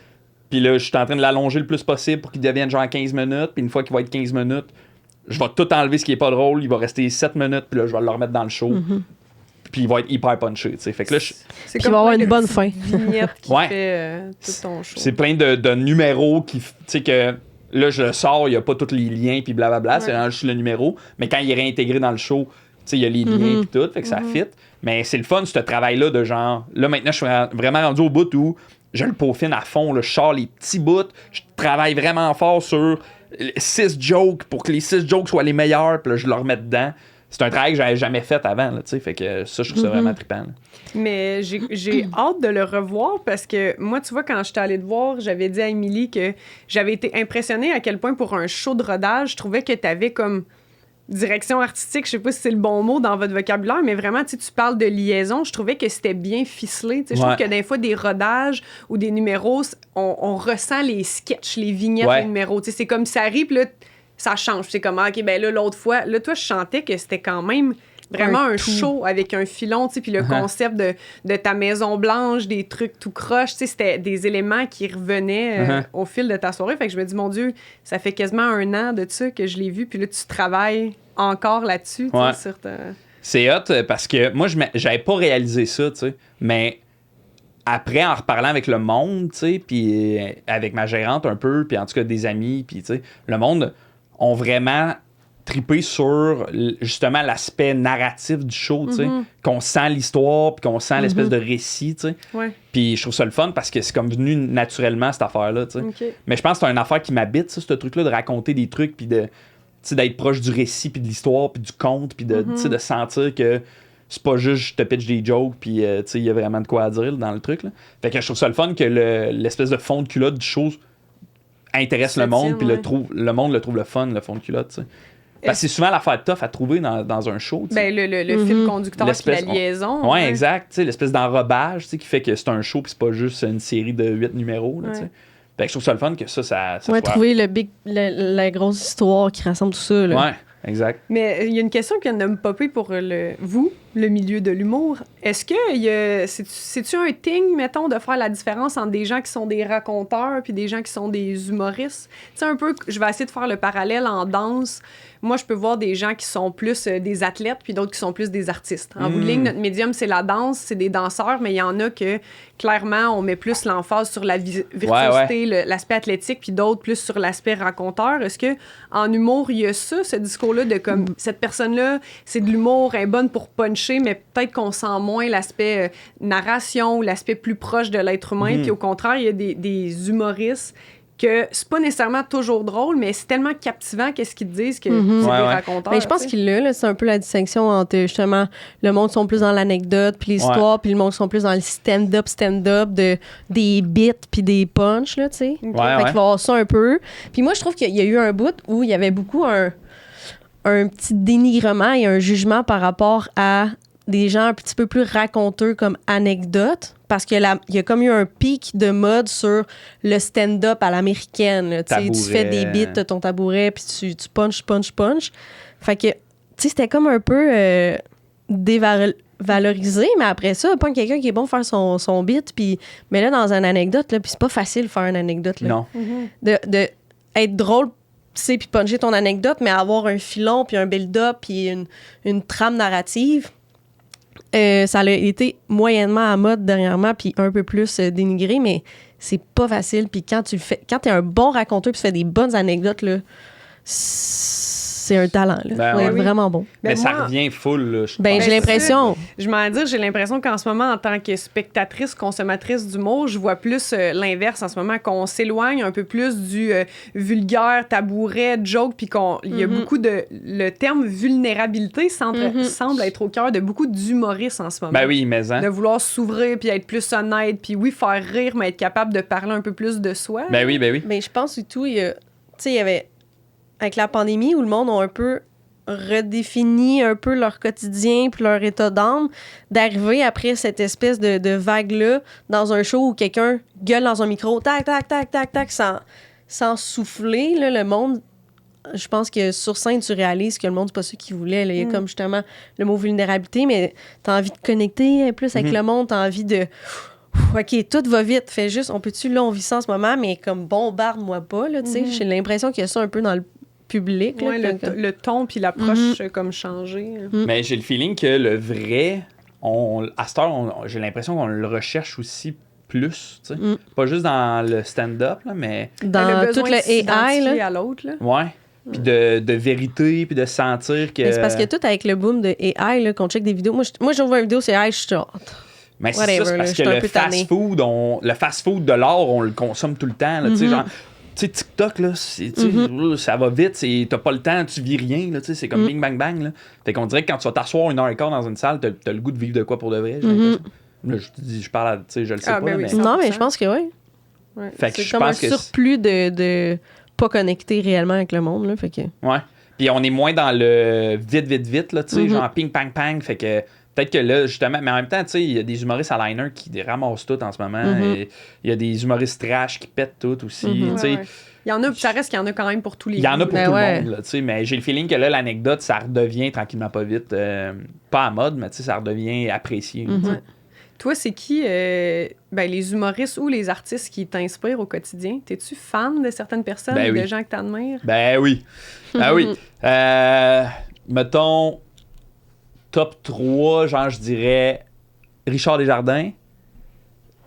S2: Puis là, je suis en train de l'allonger le plus possible pour qu'il devienne genre 15 minutes. Puis une fois qu'il va être 15 minutes, je vais tout enlever ce qui est pas drôle. Il va rester 7 minutes. Puis là, je vais le remettre dans le show. Puis il va être hyper punché, tu sais. Fait que là,
S3: C'est
S1: Puis il va avoir une bonne fin.
S3: vignette qui
S2: Ouais.
S3: fait tout ton show.
S2: c'est plein de numéros qui... Tu sais que... Là, je le sors, il n'y a pas tous les liens, puis blablabla. C'est vraiment juste le numéro. Mais quand il est réintégré dans le show, tu sais, il y a les liens, puis tout. Fait que ça fit. Mais c'est le fun, ce travail-là, de genre... Là, maintenant, je suis vraiment rendu au bout où je le peaufine à fond. Là. Je sors les petits bouts. Je travaille vraiment fort sur 6 jokes pour que les 6 jokes soient les meilleurs. Puis là, je le remets dedans. C'est un travail que j'avais jamais fait avant, là, tu sais. Fait que ça, je trouve ça vraiment trippant. Là.
S3: Mais j'ai hâte de le revoir parce que moi, tu vois, quand j'étais allée te voir, j'avais dit à Émilie que j'avais été impressionnée à quel point pour un show de rodage, je trouvais que tu avais comme direction artistique, je sais pas si c'est le bon mot dans votre vocabulaire, mais vraiment, tu parles de liaison. Je trouvais que c'était bien ficelé. Je trouve que des fois, des rodages ou des numéros, on ressent les sketchs, les vignettes des numéros. C'est comme ça arrive, puis là, ça change. C'est comme, OK, ben là, l'autre fois, là, toi, je chantais que c'était quand même vraiment un show avec un filon, tu sais, puis le concept de ta Maison Blanche, des trucs tout croche, tu sais, c'était des éléments qui revenaient au fil de ta soirée. Fait que je me dis, mon Dieu, ça fait quasiment 1 an de ça que je l'ai vu, puis là, tu travailles encore là-dessus, tu sais, sur ta...
S2: C'est hot parce que moi, j'avais pas réalisé ça, tu sais, mais après, en reparlant avec le monde, tu sais, puis avec ma gérante un peu, puis en tout cas des amis, puis tu sais, le monde ont vraiment triper sur justement l'aspect narratif du show, tu sais, qu'on sent l'histoire, puis qu'on sent l'espèce de récit, tu sais. Puis je trouve ça le fun parce que c'est comme venu naturellement, cette affaire-là, tu sais. Mais je pense que c'est une affaire qui m'habite, ça, ce truc-là, de raconter des trucs, puis de, tu sais, d'être proche du récit, puis de l'histoire, puis du conte, puis de, tu sais, de sentir que c'est pas juste je te pitch des jokes, puis tu sais, il y a vraiment de quoi à dire dans le truc, là. Fait que je trouve ça le fun que l'espèce de fond de culotte du show intéresse le monde, puis le monde le trouve le fun, le fond de culotte, tu sais. Parce que c'est souvent l'affaire tough à trouver dans un show. T'sais.
S3: Ben, le fil conducteur, puis la liaison.
S2: Ouais, exact. T'sais, l'espèce d'enrobage qui fait que c'est un show puis c'est pas juste une série de 8 numéros. Là, fait que je trouve ça le fun que ça soit...
S1: trouver la grosse histoire qui rassemble tout ça. Là.
S2: Ouais, exact.
S3: Mais il y a une question qui vient de me popper pour le milieu de l'humour. Est-ce que c'est-tu un thing, mettons, de faire la différence entre des gens qui sont des raconteurs puis des gens qui sont des humoristes? Tu sais, un peu, je vais essayer de faire le parallèle en danse. Moi, je peux voir des gens qui sont plus des athlètes puis d'autres qui sont plus des artistes. En bout de ligne, notre médium, c'est la danse, c'est des danseurs, mais il y en a que, clairement, on met plus l'emphase sur la virtuosité, l'aspect athlétique, puis d'autres plus sur l'aspect raconteur. Est-ce que en humour, il y a ça, ce discours-là de comme, cette personne-là, c'est de l'humour, elle est bonne pour puncher, mais peut-être qu'on sent moins l'aspect narration ou l'aspect plus proche de l'être humain, puis au contraire, il y a des humoristes que c'est pas nécessairement toujours drôle, mais c'est tellement captivant qu'est-ce qu'ils te disent que c'est des raconteurs.
S1: Mais je pense qu'il là, c'est un peu la distinction entre justement le monde sont plus dans l'anecdote puis l'histoire, puis le monde sont plus dans le stand-up des bits puis des punchs, là, tu sais. Fait qu'il va y avoir ça un peu. Puis moi, je trouve qu'il y a eu un bout où il y avait beaucoup un petit dénigrement et un jugement par rapport à des gens un petit peu plus raconteux comme anecdote, parce qu'il y a comme eu un pic de mode sur le stand-up à l'américaine. Tu fais des beats de ton tabouret, puis tu punch. Fait que, tu sais, c'était comme un peu dévalorisé, mais après ça, pas quelqu'un qui est bon faire son beat, puis mais là, dans une anecdote, là, puis c'est pas facile de faire une anecdote. Là.
S2: Non.
S1: De être drôle, puis puncher ton anecdote, mais avoir un filon, puis un build-up, puis une trame narrative. Ça a été moyennement à mode dernièrement, puis un peu plus dénigré, mais c'est pas facile. Puis quand t'es un bon raconteur, puis tu fais des bonnes anecdotes, là, c'est un talent. Là. Vraiment bon.
S2: Mais ça revient full. Là,
S1: j'ai l'impression.
S3: Je m'en dire, j'ai l'impression qu'en ce moment, en tant que spectatrice, consommatrice d'humour, je vois plus l'inverse en ce moment, qu'on s'éloigne un peu plus du vulgaire, tabouret, joke, puis il y a beaucoup de... Le terme vulnérabilité semble être au cœur de beaucoup d'humoristes en ce moment.
S2: Ben oui, mais
S3: de vouloir s'ouvrir, puis être plus honnête, puis faire rire, mais être capable de parler un peu plus de soi.
S2: Ben oui.
S1: Mais je pense surtout, il y avait... Avec la pandémie, où le monde a un peu redéfini un peu leur quotidien puis leur état d'âme, d'arriver après cette espèce de vague-là dans un show où quelqu'un gueule dans un micro, tac, tac, tac, tac, tac, sans souffler, là, le monde... Je pense que sur scène, tu réalises que le monde, c'est pas ça qu'il voulait. Là. Il y a comme justement le mot vulnérabilité, mais t'as envie de connecter plus avec le monde, t'as envie de... OK, tout va vite. Fais juste, on vit ça en ce moment, mais comme bombarde-moi pas, là, tu sais. J'ai l'impression qu'il y a ça un peu dans le public.
S3: Ouais,
S1: là,
S3: le ton puis l'approche comme changé.
S2: Mais j'ai le feeling que le vrai, à cette heure, j'ai l'impression qu'on le recherche aussi plus, tu sais. Pas juste dans le stand-up, là, mais...
S1: Dans tout le AI, là.
S3: À l'autre, là.
S2: Ouais. Puis de vérité, puis de sentir que...
S1: Mais c'est parce que tout avec le boom de AI, là, qu'on check des vidéos... Moi je vois une vidéo, c'est AI, je suis genre...
S2: Mais c'est ça, c'est parce que le fast-food de l'art, on le consomme tout le temps, là, tu sais, genre... Tu sais, TikTok, là, ça va vite, t'as pas le temps, tu vis rien, là, c'est comme bing, bang, bang, là. Fait qu'on dirait que quand tu vas t'asseoir 1h15 dans une salle, t'as le goût de vivre de quoi pour de vrai, j'ai l'impression. Là, je parle, tu sais, je le sais pas,
S3: ben oui,
S2: mais...
S1: Non, mais je pense que oui.
S2: Fait que
S1: c'est comme un surplus de pas connecter réellement avec le monde, là, fait que...
S2: Ouais. Puis on est moins dans le vite, là, tu sais, genre ping, pang, pang. Fait que peut-être que là, justement, mais en même temps, tu sais, il y a des humoristes à liner qui ramassent tout en ce moment. Et il y a des humoristes trash qui pètent tout aussi. Tu sais.
S3: Il y en a, puis ça reste qu'il y en a quand même pour tous les
S2: Il y en a pour
S1: Ben
S2: tout
S1: ouais.
S2: le monde, là, tu sais, mais j'ai le feeling que là, l'anecdote, ça redevient tranquillement pas vite, pas à mode, mais tu sais, ça redevient apprécié. Tu sais.
S3: Toi, c'est qui les humoristes ou les artistes qui t'inspirent au quotidien? T'es-tu fan de certaines personnes
S2: Ben
S3: ou
S2: oui.
S3: de gens que t'admires?
S2: Ben oui. Ben oui. Mettons, top 3, genre, je dirais Richard Desjardins,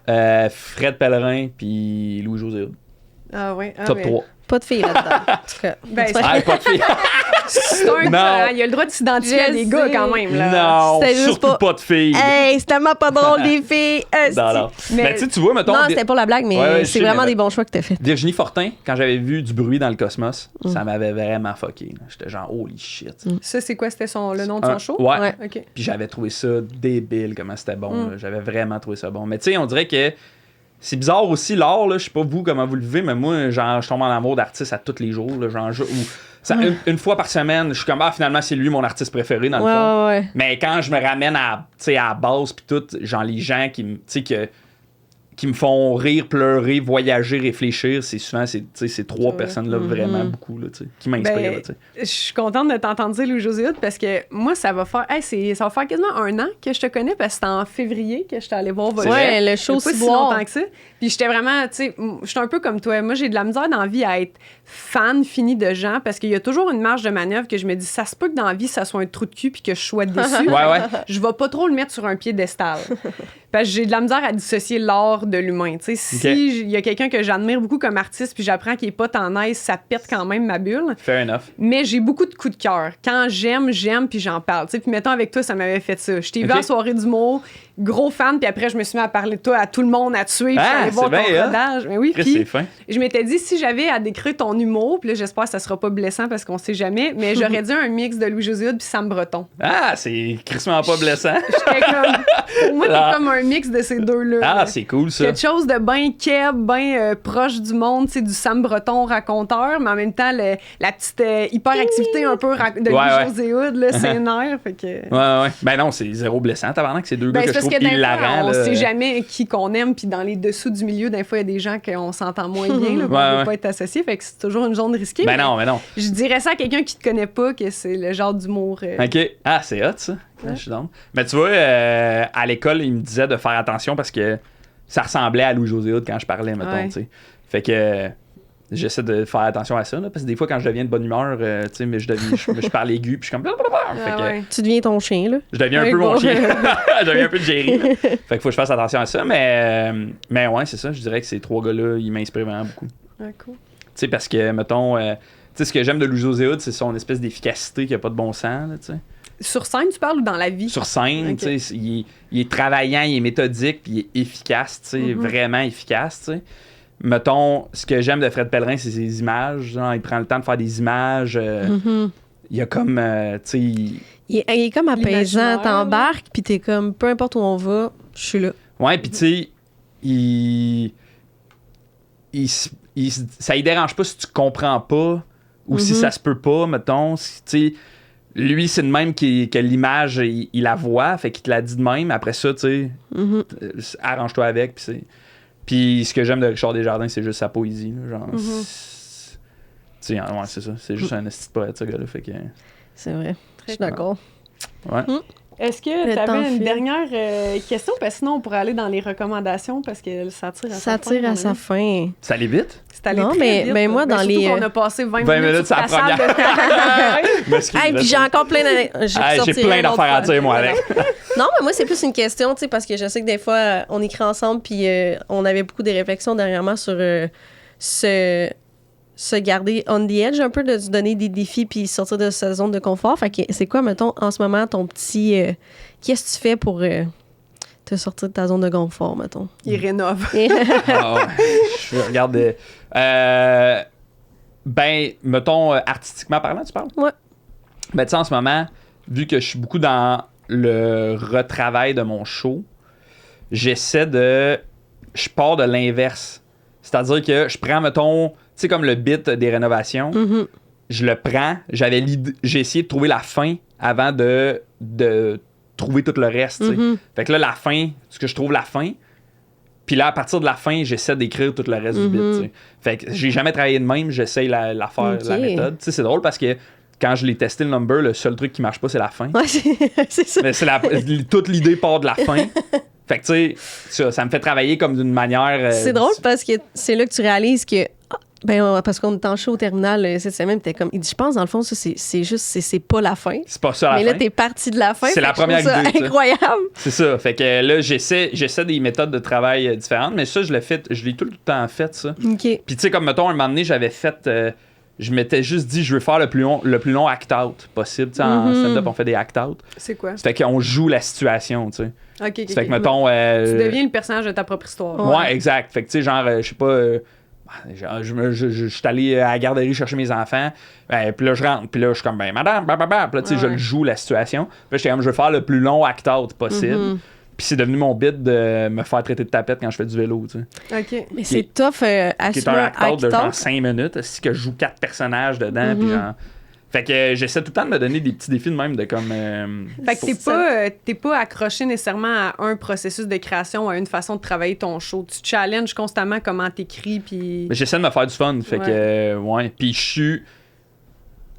S2: Fred Pellerin, puis Louis-José Hood.
S3: Ah oui.
S2: Top 3.
S1: Pas de filles là-dedans. En tout cas.
S3: Ben,
S2: Ah, pas de filles.
S3: c'est un
S2: Non.
S3: gars, hein, il a le droit de s'identifier à
S1: Je
S3: des gars
S1: sais.
S3: quand même. Là.
S2: Non,
S1: C'était juste
S2: surtout pas de filles.
S1: Hey, c'est tellement pas drôle, les filles.
S2: Non, non.
S3: Mais-
S2: Mais tu sais, tu vois, mettons,
S1: Non, c'était pas la blague, mais
S2: Ouais, ouais, je
S1: c'est
S2: sais,
S1: vraiment
S2: mais-
S1: des bons choix que t'as fait.
S2: Virginie Fortin, quand j'avais vu du bruit dans le cosmos, ça m'avait vraiment fucké. Là. J'étais genre, holy shit.
S3: Ça, c'est quoi? C'était le nom de son show?
S2: Ouais.
S1: Ouais.
S3: OK.
S2: Puis j'avais trouvé ça débile, comment c'était bon. Là. J'avais vraiment trouvé ça bon. Mais tu sais, on dirait que c'est bizarre aussi, l'art, là. Je sais pas vous comment vous le vivez, mais moi, genre, je tombe en amour d'artistes à tous les jours. Là, genre, une fois par semaine, je suis comme, finalement, c'est lui mon artiste préféré, dans le fond.
S1: Ouais.
S2: Mais quand je me ramène à la base, puis tout, genre, les gens qui me font rire, pleurer, voyager, réfléchir, c'est souvent ces trois
S3: Ouais.
S2: personnes-là vraiment beaucoup, là, tu sais, qui m'inspirent.
S3: Ben,
S2: là, tu sais.
S3: je suis contente de t'entendre dire Louis-José Hood parce que moi, ça va faire quasiment 1 an que je te connais parce que c'était en février que j'étais allée voir votre
S1: Ouais, le show
S3: pas si
S1: Ciboire.
S3: longtemps que ça. Puis j'étais vraiment, tu sais, j'étais un peu comme toi. Moi, j'ai de la misère dans la vie à être fan fini de gens parce qu'il y a toujours une marge de manœuvre que je me dis, ça se peut que dans la vie, ça soit un trou de cul puis que je sois déçue.
S2: Ouais.
S3: Je vais pas trop le mettre sur un piédestal. Parce que j'ai de la misère à dissocier l'art de l'humain. Tu sais, si il y a quelqu'un que j'admire beaucoup comme artiste puis j'apprends qu'il est pas tant nice, ça pète quand même ma bulle.
S2: Fair enough.
S3: Mais j'ai beaucoup de coups de cœur. Quand j'aime, puis j'en parle. Tu sais, puis mettons avec toi, ça m'avait fait ça. Je t'ai vu
S2: Ok.
S3: en soirée d'humour, gros fan, puis après, je me suis mis à parler de toi à tout le monde, à tuer, puis
S2: Ah,
S3: aller voir
S2: c'est
S3: ton
S2: bien, hein?
S3: rodage. Mais oui,
S2: Chris,
S3: puis
S2: c'est fin.
S3: je m'étais dit, si j'avais à décrire ton humour, puis là, j'espère que ça sera pas blessant parce qu'on sait jamais, mais j'aurais dit un mix de Louis-José Hood puis Sam Breton.
S2: Ah, c'est crissement pas blessant.
S3: J'étais comme... Pour moi,
S2: Ah.
S3: t'es comme un mix de ces deux-là.
S2: Ah,
S3: là.
S2: c'est cool, ça.
S3: Quelque chose de bien keb, bien proche du monde, tu sais, du Sam Breton raconteur, mais en même temps, la petite hyperactivité un peu de
S2: Ouais,
S3: Louis-José Hood, là, c'est nerf, fait que...
S2: Ouais. Ben non, c'est zéro blessant. Tabarnak, c'est deux
S3: Ben,
S2: gars
S3: c'est
S2: que je
S3: parce
S2: trouve
S3: que des fois,
S2: hilarants.
S3: on
S2: là.
S3: sait jamais qui qu'on aime, puis dans les dessous du milieu, des fois, il y a des gens qu'on s'entend moins bien, là, on
S2: Ouais.
S3: veut pas être associé, fait que c'est toujours une zone risquée.
S2: Ben
S3: mais
S2: non, ben non.
S3: Je dirais ça à quelqu'un qui te connaît pas, que c'est le genre d'humour...
S2: OK. Ah, c'est hot, ça. Je suis down. Mais tu vois, à l'école, il me disait de faire attention parce que ça ressemblait à Louis-José Hood quand je parlais, mettons,
S3: Ouais.
S2: tu sais. Fait que j'essaie de faire attention à ça, là, parce que des fois, quand je deviens de bonne humeur, tu sais, mais je parle aigu, puis je suis comme... Fait
S3: Ah
S2: que
S3: ouais.
S1: Tu deviens ton chien, là.
S2: je deviens un
S3: Ouais,
S2: peu mon
S3: bon.
S2: chien. Je deviens un peu de Jerry. Là. Fait qu'il faut que je fasse attention à ça, mais ouais, c'est ça. Je dirais que ces trois gars-là, ils m'inspirent vraiment beaucoup.
S3: Ah, cool.
S2: Tu sais, parce que, mettons... tu sais, ce que j'aime de Louis-José Hood, c'est son espèce d'efficacité qui a pas de bon sens, là, tu sais.
S3: Sur scène, tu parles ou dans la vie?
S2: Sur scène,
S3: Ok.
S2: tu sais, il est travaillant, il est méthodique, puis il est efficace, tu sais, vraiment efficace, tu sais. Mettons, ce que j'aime de Fred Pellerin, c'est ses images. Genre, il prend le temps de faire des images. Il y a comme, tu sais...
S1: Il est comme apaisant.
S3: L'imaginaire,
S1: T'embarques, puis t'es comme, peu importe où on va, je suis là.
S2: Ouais, puis tu sais, ça ne dérange pas si tu comprends pas ou si ça se peut pas, mettons. Tu sais, lui, c'est de même que l'image, il la voit, fait qu'il te l'a dit de même. Après ça, tu sais, arrange-toi avec. Puis ce que j'aime de Richard Desjardins, c'est juste sa poésie. Là, genre, tu sais, ouais, c'est ça. C'est juste un esti de poète, ce gars-là. Fait que,
S1: C'est vrai. Je suis
S3: cool.
S1: d'accord.
S2: ouais.
S3: Est-ce que
S1: Le
S3: tu
S1: temps
S3: avais une
S1: file.
S3: dernière question? Parce que sinon, on pourrait aller dans les recommandations parce que ça tire à sa
S1: Ça
S3: fin.
S1: tire
S3: mon
S1: à sa
S3: ami.
S1: fin.
S2: Ça allait vite?
S3: C'est allé
S1: Non,
S3: très
S1: mais-
S3: vite,
S1: mais
S3: là.
S1: moi, dans
S3: surtout
S1: les,
S3: qu'on a passé 20
S2: 20
S3: minutes
S2: minutes,
S3: sur
S2: c'est
S3: ta
S2: la
S3: salle de...
S2: M'excuse,
S1: Hey, puis j'ai encore plein d'anecdotes.
S2: j'ai plein d'affaires à dire, moi, avec.
S1: Non, mais moi, c'est plus une question, tu sais, parce que je sais que des fois, on écrit ensemble, puis on avait beaucoup de réflexions dernièrement sur se garder on the edge un peu, de se donner des défis, puis sortir de sa zone de confort. Fait que c'est quoi, mettons, en ce moment, ton petit... qu'est-ce que tu fais pour te sortir de ta zone de confort, mettons?
S3: Il rénove.
S2: Ah ouais. Je regarde. Ben, mettons, artistiquement parlant, tu parles?
S1: Ouais.
S2: Ben, tu sais, en ce moment, vu que je suis beaucoup dans le retravail de mon show, j'essaie de. Je pars de l'inverse. C'est-à-dire que je prends, mettons, tu sais, comme le bit des rénovations. je le prends, j'ai essayé de trouver la fin avant de trouver tout le reste, tu sais. Fait que là, la fin, ce que je trouve la fin, puis là, à partir de la fin, j'essaie d'écrire tout le reste du bit, tu sais. Fait que j'ai jamais travaillé de même, j'essaye la faire, la méthode. Tu sais, c'est drôle parce que quand je l'ai testé le number, le seul truc qui marche pas, c'est la fin.
S1: Ouais, c'est ça.
S2: Mais toute l'idée part de la fin. Fait que tu sais, ça me fait travailler comme d'une manière...
S1: C'est drôle parce que c'est là que tu réalises que... parce qu'on est en show au terminal cette semaine, t'es comme... Il dit, je pense, dans le fond, ça, c'est juste... C'est pas la fin.
S2: C'est pas ça la fin.
S1: Mais là, t'es parti de la fin.
S2: C'est la première idée.
S1: C'est incroyable.
S2: C'est ça. Fait que là, j'essaie des méthodes de travail différentes, mais ça, je l'ai tout le temps fait, ça.
S1: OK.
S2: Puis tu sais, comme, mettons, un moment donné, j'avais fait... je m'étais juste dit, je veux faire le plus long act-out possible. Tu sais, en stand-up, on fait des act-out.
S3: C'est quoi?
S2: Ça fait qu'on joue la situation, tu sais.
S3: OK.
S2: Ça fait que, mettons...
S3: Tu deviens le personnage de ta propre histoire.
S2: Ouais, exact. Fait que, tu sais, genre, je sais pas... je suis allé à la garderie chercher mes enfants. Puis là, je rentre. Puis là, je suis comme, ben, madame, blablabla. Puis là, tu sais, je le joue la situation. Puis là, j'étais comme, je veux faire le plus long act-out possible. Puis c'est devenu mon bit de me faire traiter de tapette quand je fais du vélo, tu sais.
S3: OK.
S1: Mais c'est tough à
S2: Qui est
S1: suivre
S2: un act-out de genre
S1: act-out.
S2: 5 minutes. C'est que je joue 4 personnages dedans. Puis genre... Fait que j'essaie tout le temps de me donner des petits défis de même de comme...
S3: Fait que t'es pas accroché nécessairement à un processus de création ou à une façon de travailler ton show. Tu challenges constamment comment t'écris, puis...
S2: Mais j'essaie de me faire du fun. Fait que, ouais. Puis je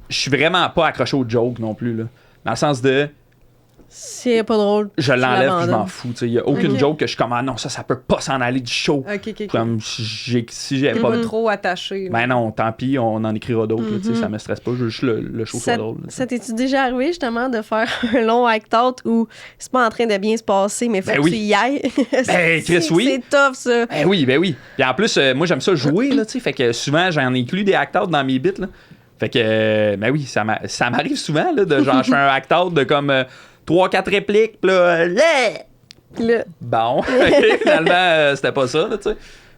S2: suis vraiment pas accroché aux jokes non plus, là. Dans le sens de...
S1: C'est pas drôle.
S2: Je
S1: tu
S2: l'enlève puis je
S1: l'abandonnes.
S2: m'en fous. Il n'y a aucune
S3: Ok.
S2: joke que je suis comme, ah non, ça peut pas s'en aller du show.
S3: OK.
S2: Comme si j'avais
S3: Pas
S2: pas...
S3: trop attaché. là.
S2: Ben non, tant pis, on en écrira d'autres. là, tu sais, ça me stresse pas, je veux juste le show soit drôle. Là,
S1: Ça t'es-tu déjà arrivé justement de faire un long act-out où c'est pas en train de bien se passer, mais faut
S2: Ben
S1: que
S2: oui.
S1: tu y ailles?
S2: Ben, Chris, oui.
S1: C'est tough, ça.
S2: Ben oui. Puis en plus, moi j'aime ça jouer, là, tu sais, fait que souvent j'en inclus des act-out dans mes bits, là. Fait que, ben oui, ça m'arrive souvent, là, de genre, je fais un act-out de comme 3-4 répliques, pis là,
S1: Là,
S2: bon, ok, finalement, c'était pas ça, là, tu sais.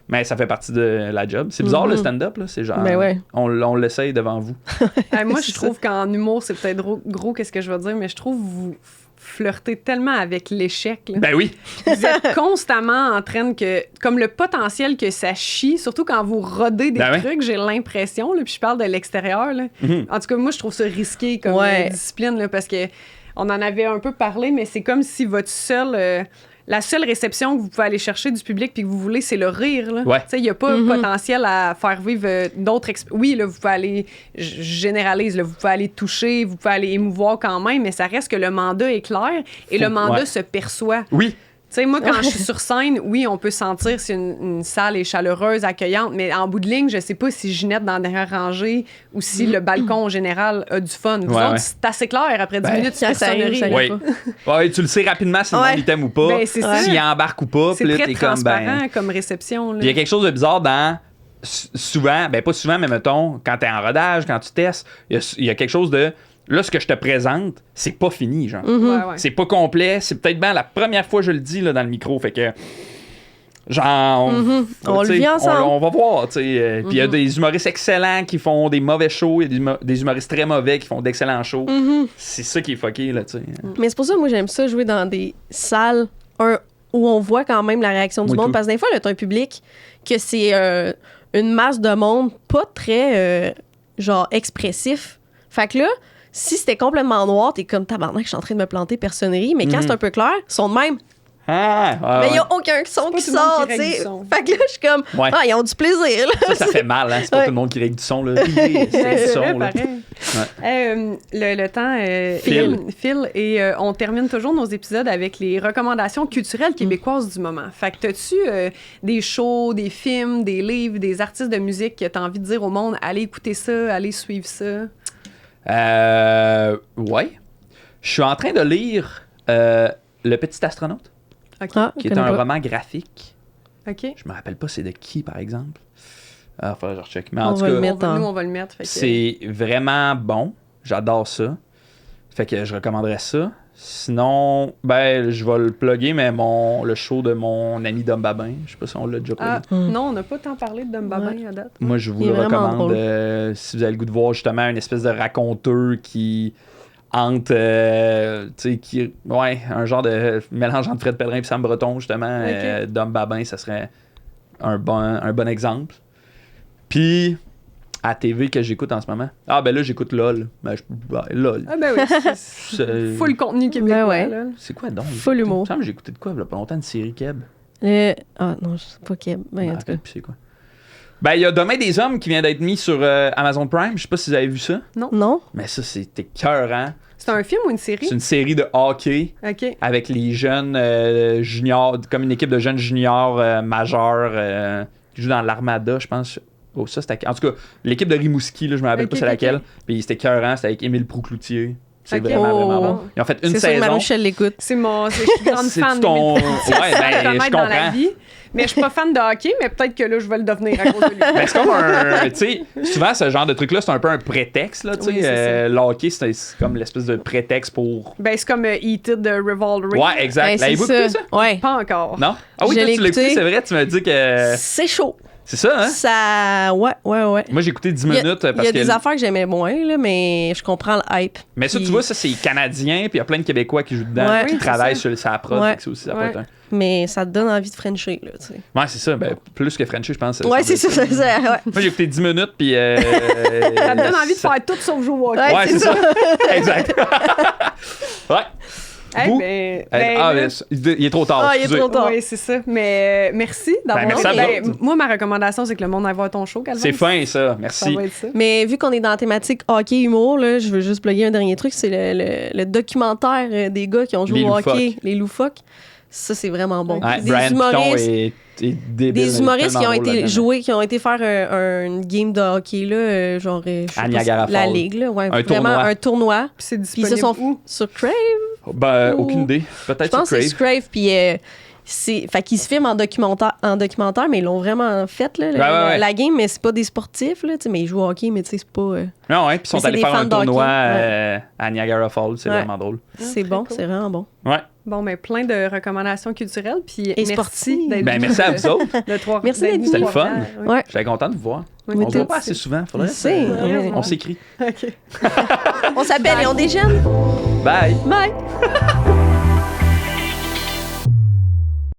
S2: Mais ça fait partie de la job. C'est bizarre, le stand-up, là, c'est genre,
S1: Ben ouais.
S2: on l'essaye devant vous.
S3: Moi, je
S1: C'est
S3: trouve qu'en humour, c'est peut-être gros qu'est-ce que je veux dire, mais je trouve que vous flirtez tellement avec l'échec. Là.
S2: Ben oui.
S3: Vous êtes constamment en train que... Comme le potentiel que ça chie, surtout quand vous rodez des
S2: Ben
S3: trucs, j'ai l'impression, là, puis je parle de l'extérieur. Là. En tout cas, moi, je trouve ça risqué comme discipline, là, parce que on en avait un peu parlé, mais c'est comme si votre la seule réception que vous pouvez aller chercher du public puis que vous voulez, c'est le rire. Là.
S2: Ouais.
S3: Tu sais, il n'y a pas potentiel à faire vivre d'autres Oui, là, vous pouvez aller... Je généralise, là, vous pouvez aller toucher, vous pouvez aller émouvoir quand même, mais ça reste que le mandat est clair et le mandat se perçoit.
S2: Oui.
S3: Tu sais, moi, quand je suis sur scène, oui, on peut sentir si une salle est chaleureuse, accueillante, mais en bout de ligne, je sais pas si Ginette dans la dernière rangée ou si le balcon en général a du fun. Vous autres, c'est assez clair après 10 minutes,
S1: ça arrive, ça
S2: Oui.
S1: arrive
S2: Ouais, tu le sais rapidement si le monde il t'aime ou pas.
S3: Ben, c'est ça.
S2: S'il embarque ou pas.
S3: C'est
S2: Puis là,
S3: très
S2: t'es comme,
S3: transparent comme réception.
S2: Puis il y a quelque chose de bizarre dans... Souvent, ben pas souvent, mais mettons, quand t'es en rodage, quand tu testes, il y a quelque chose de... Là, ce que je te présente, c'est pas fini, genre. C'est pas complet. C'est peut-être bien la première fois que je le dis là, dans le micro. Fait que... Genre...
S1: On le vit ensemble.
S2: On va voir, tu sais. Puis il y a des humoristes excellents qui font des mauvais shows. Il y a des humoristes très mauvais qui font d'excellents shows. C'est ça qui est fucké, là, tu sais.
S1: Mais c'est pour ça que moi, j'aime ça jouer dans des salles où on voit quand même la réaction du
S2: Oui,
S1: monde.
S2: tout.
S1: Parce que des fois, là, t'as un public que c'est une masse de monde pas très, genre, expressif. Fait que là, si c'était complètement noir, t'es comme tabarnak, je suis en train de me planter, personne rit. Mais quand c'est un peu clair, ils sont de même. Mais il n'y a aucun son qui
S3: tout le monde
S1: sort,
S3: qui
S1: tu
S3: règle
S1: sais.
S3: du son.
S1: Fait que là, je suis comme,
S2: Ouais.
S1: ils ont du plaisir, là.
S2: Ça fait mal, hein. C'est pas
S1: Ouais.
S2: tout le monde qui règle du son, là. C'est
S3: C'est
S2: du son,
S3: vrai,
S2: là.
S3: pareil. Le temps file et on termine toujours nos épisodes avec les recommandations culturelles québécoises du moment. Fait que t'as-tu des shows, des films, des livres, des artistes de musique que t'as envie de dire au monde, allez écouter ça, allez suivre ça?
S2: Ouais. Je suis en train de lire Le Petit Astronaute,
S3: OK.
S2: qui est un roman graphique.
S3: OK.
S2: Je me rappelle pas c'est de qui, par exemple. Ah, faudrait que je recheck. Mais
S1: On
S2: en tout
S1: va le
S2: cas,
S1: mettre.
S3: Nous, on va le mettre. Fait que...
S2: c'est vraiment bon. J'adore ça. Fait que je recommanderais ça. Sinon, ben, je vais le plugger, mais le show de mon ami Dom Babin, je sais pas si on l'a déjà plugué.
S3: Non, on n'a pas tant parlé de Dom Babin à date.
S2: Moi, je vous
S1: Il est
S2: le
S1: vraiment
S2: recommande
S1: drôle.
S2: si vous avez le goût de voir justement une espèce de raconteur qui hante, tu sais, un genre de mélange entre Fred Pellerin et Sam Breton, justement.
S3: Ok.
S2: Dom Babin, ça serait un bon exemple. Puis, à la TV que j'écoute en ce moment. Ah, ben là, j'écoute LOL. Ben, LOL.
S3: Ah ben oui, c'est full contenu québécois.
S1: Ben ouais.
S3: Là.
S2: C'est quoi donc?
S1: Full humour.
S2: Il me semble que j'ai écouté de quoi, il y a pas longtemps, une série Keb.
S1: Ah non, je sais pas qui. Ben, en tout cas.
S2: Puis c'est quoi? Ben, il y a Demain des hommes qui vient d'être mis sur Amazon Prime. Je sais pas si vous avez vu ça.
S1: Non?
S2: Mais ça, c'était écœurant.
S3: C'est un film ou une série?
S2: C'est une série de hockey
S3: OK.
S2: avec les jeunes juniors, comme une équipe de jeunes juniors majeurs qui jouent dans l'Armada, je pense. Oh, ça, c'était... En tout cas, l'équipe de Rimouski, là, je me rappelle pas c'est laquelle. Puis c'était écœurant, c'était avec Émile Proulx-Cloutier. C'est
S3: Ok.
S2: vraiment bon. Ils ont fait une
S1: C'est sûr que
S2: saison.
S1: Marie-Michel l'écoute.
S3: Je suis grande
S2: C'est
S3: fan
S2: ton...
S3: de
S2: Ouais, ben, je
S3: dans la
S2: comprends.
S3: vie. Mais je suis pas fan de hockey, mais peut-être que là, je vais le devenir à cause de lui.
S2: Ben, c'est comme un. Tu sais, souvent, ce genre de truc-là, c'est un peu un prétexte. Là, tu sais.
S3: Oui, c'est ça.
S2: Le hockey, c'est comme l'espèce de prétexte pour.
S3: Ben, c'est comme Heated de Revolver.
S2: Ouais, exact.
S1: Ben, c'est
S2: L'avez-vous écouté ça?
S1: Ouais.
S3: Pas encore.
S2: Non? Ah oui,
S1: Je
S2: toi,
S1: l'ai
S2: tu l'as écouté,
S1: écouté.
S2: c'est vrai, tu m'as dit que.
S1: C'est chaud.
S2: C'est ça, hein?
S1: Ça. Ouais.
S2: Moi, j'ai écouté 10
S1: Il y a,
S2: minutes
S1: il
S2: parce
S1: y a
S2: que.
S1: des affaires que j'aimais moins, là, mais je comprends le hype.
S2: Mais ça,
S1: Puis-
S2: tu vois, ça, c'est canadien, puis il y a plein de Québécois qui jouent dedans,
S1: Ouais.
S2: qui
S3: Oui, c'est
S2: travaillent
S3: ça.
S2: sur sa prod,
S1: Ouais.
S2: fait que ça aussi, ça peut
S3: Ouais.
S2: être un.
S1: Mais ça te donne envie de Frencher, là, tu sais.
S2: Ouais, c'est ça. Ben, plus que Frenchy, je pense.
S1: Ouais, c'est ça,
S2: doit
S1: c'est
S2: être
S1: ça. Ouais.
S2: Moi, j'ai écouté 10 minutes, puis.
S3: Ça te donne envie de faire tout sauf jouer au hockey.
S1: Ouais,
S2: Ouais, c'est
S1: c'est
S2: ça. Exact. Ouais.
S3: Eh
S2: Vous?
S3: ben,
S2: Ah,
S3: là-
S2: ben, il est trop tard.
S1: Ah, il est
S2: excusez.
S1: trop tard.
S3: Oui, c'est ça. Mais merci d'avoir.
S2: Ben, merci à vous autres.
S3: moi, ma recommandation, c'est que le monde aille voir ton show, Calvin.
S2: C'est fin, ça.
S3: Ça
S2: Merci.
S3: va être ça.
S1: Mais vu qu'on est dans la thématique hockey-humour, là, je veux juste plugger un dernier truc. C'est le documentaire des gars qui ont joué
S2: Les
S1: au hockey,
S2: loufoques.
S1: les loufoques. Ça, c'est vraiment bon.
S2: Ouais,
S1: Des
S2: Brian Piton
S1: humoristes.
S2: est débile.
S1: Des humoristes qui ont
S2: tellement
S1: été
S2: drôle là-dedans.
S1: joués, qui ont été faire une game de hockey, là, genre, je sais
S2: À
S1: pas
S2: Niagara
S1: si- la
S2: Falls.
S1: ligue, là, ouais,
S2: Un
S1: vraiment
S2: tournoi.
S1: un tournoi.
S3: Puis c'est
S1: Puis
S3: disponible
S1: ils se sont
S3: où?
S1: sur Crave.
S2: Ben,
S1: Ou-
S2: aucune idée.
S1: Je
S2: Peut-être
S1: pense
S2: sur
S1: que c'est
S2: Crave.
S1: Crave, puis fait qu'ils se filment en documentaire, mais ils l'ont vraiment fait, là,
S2: ouais.
S1: la game, mais c'est pas des sportifs, là, tu sais, mais ils jouent au hockey, mais tu sais, c'est pas...
S2: Non, ouais, puis ils sont
S1: Mais c'est
S2: allés
S1: des
S2: faire
S1: fans
S2: un
S1: de
S2: tournoi
S1: hockey.
S2: à Niagara Falls. C'est
S1: Ouais.
S2: vraiment drôle.
S1: c'est
S3: très
S1: bon,
S3: cool.
S1: c'est vraiment bon.
S2: Ouais.
S3: Bon, ben, plein de recommandations culturelles. Puis
S1: Et
S3: merci
S1: sportives.
S3: d'être
S2: Ben,
S3: venu
S2: merci à vous autres.
S3: de Trois-
S1: Merci
S3: d'être
S1: d'être
S3: venu
S2: C'était le
S3: de
S2: fun.
S3: Trois-Rivières, oui.
S1: Ouais.
S2: J'étais content de vous voir.
S3: Oui,
S2: On se voit
S1: tout.
S2: pas assez souvent. Faudrait
S1: Je sais.
S2: on s'écrit.
S3: OK.
S1: On s'appelle et on déjeune.
S2: Bye.
S1: Bye!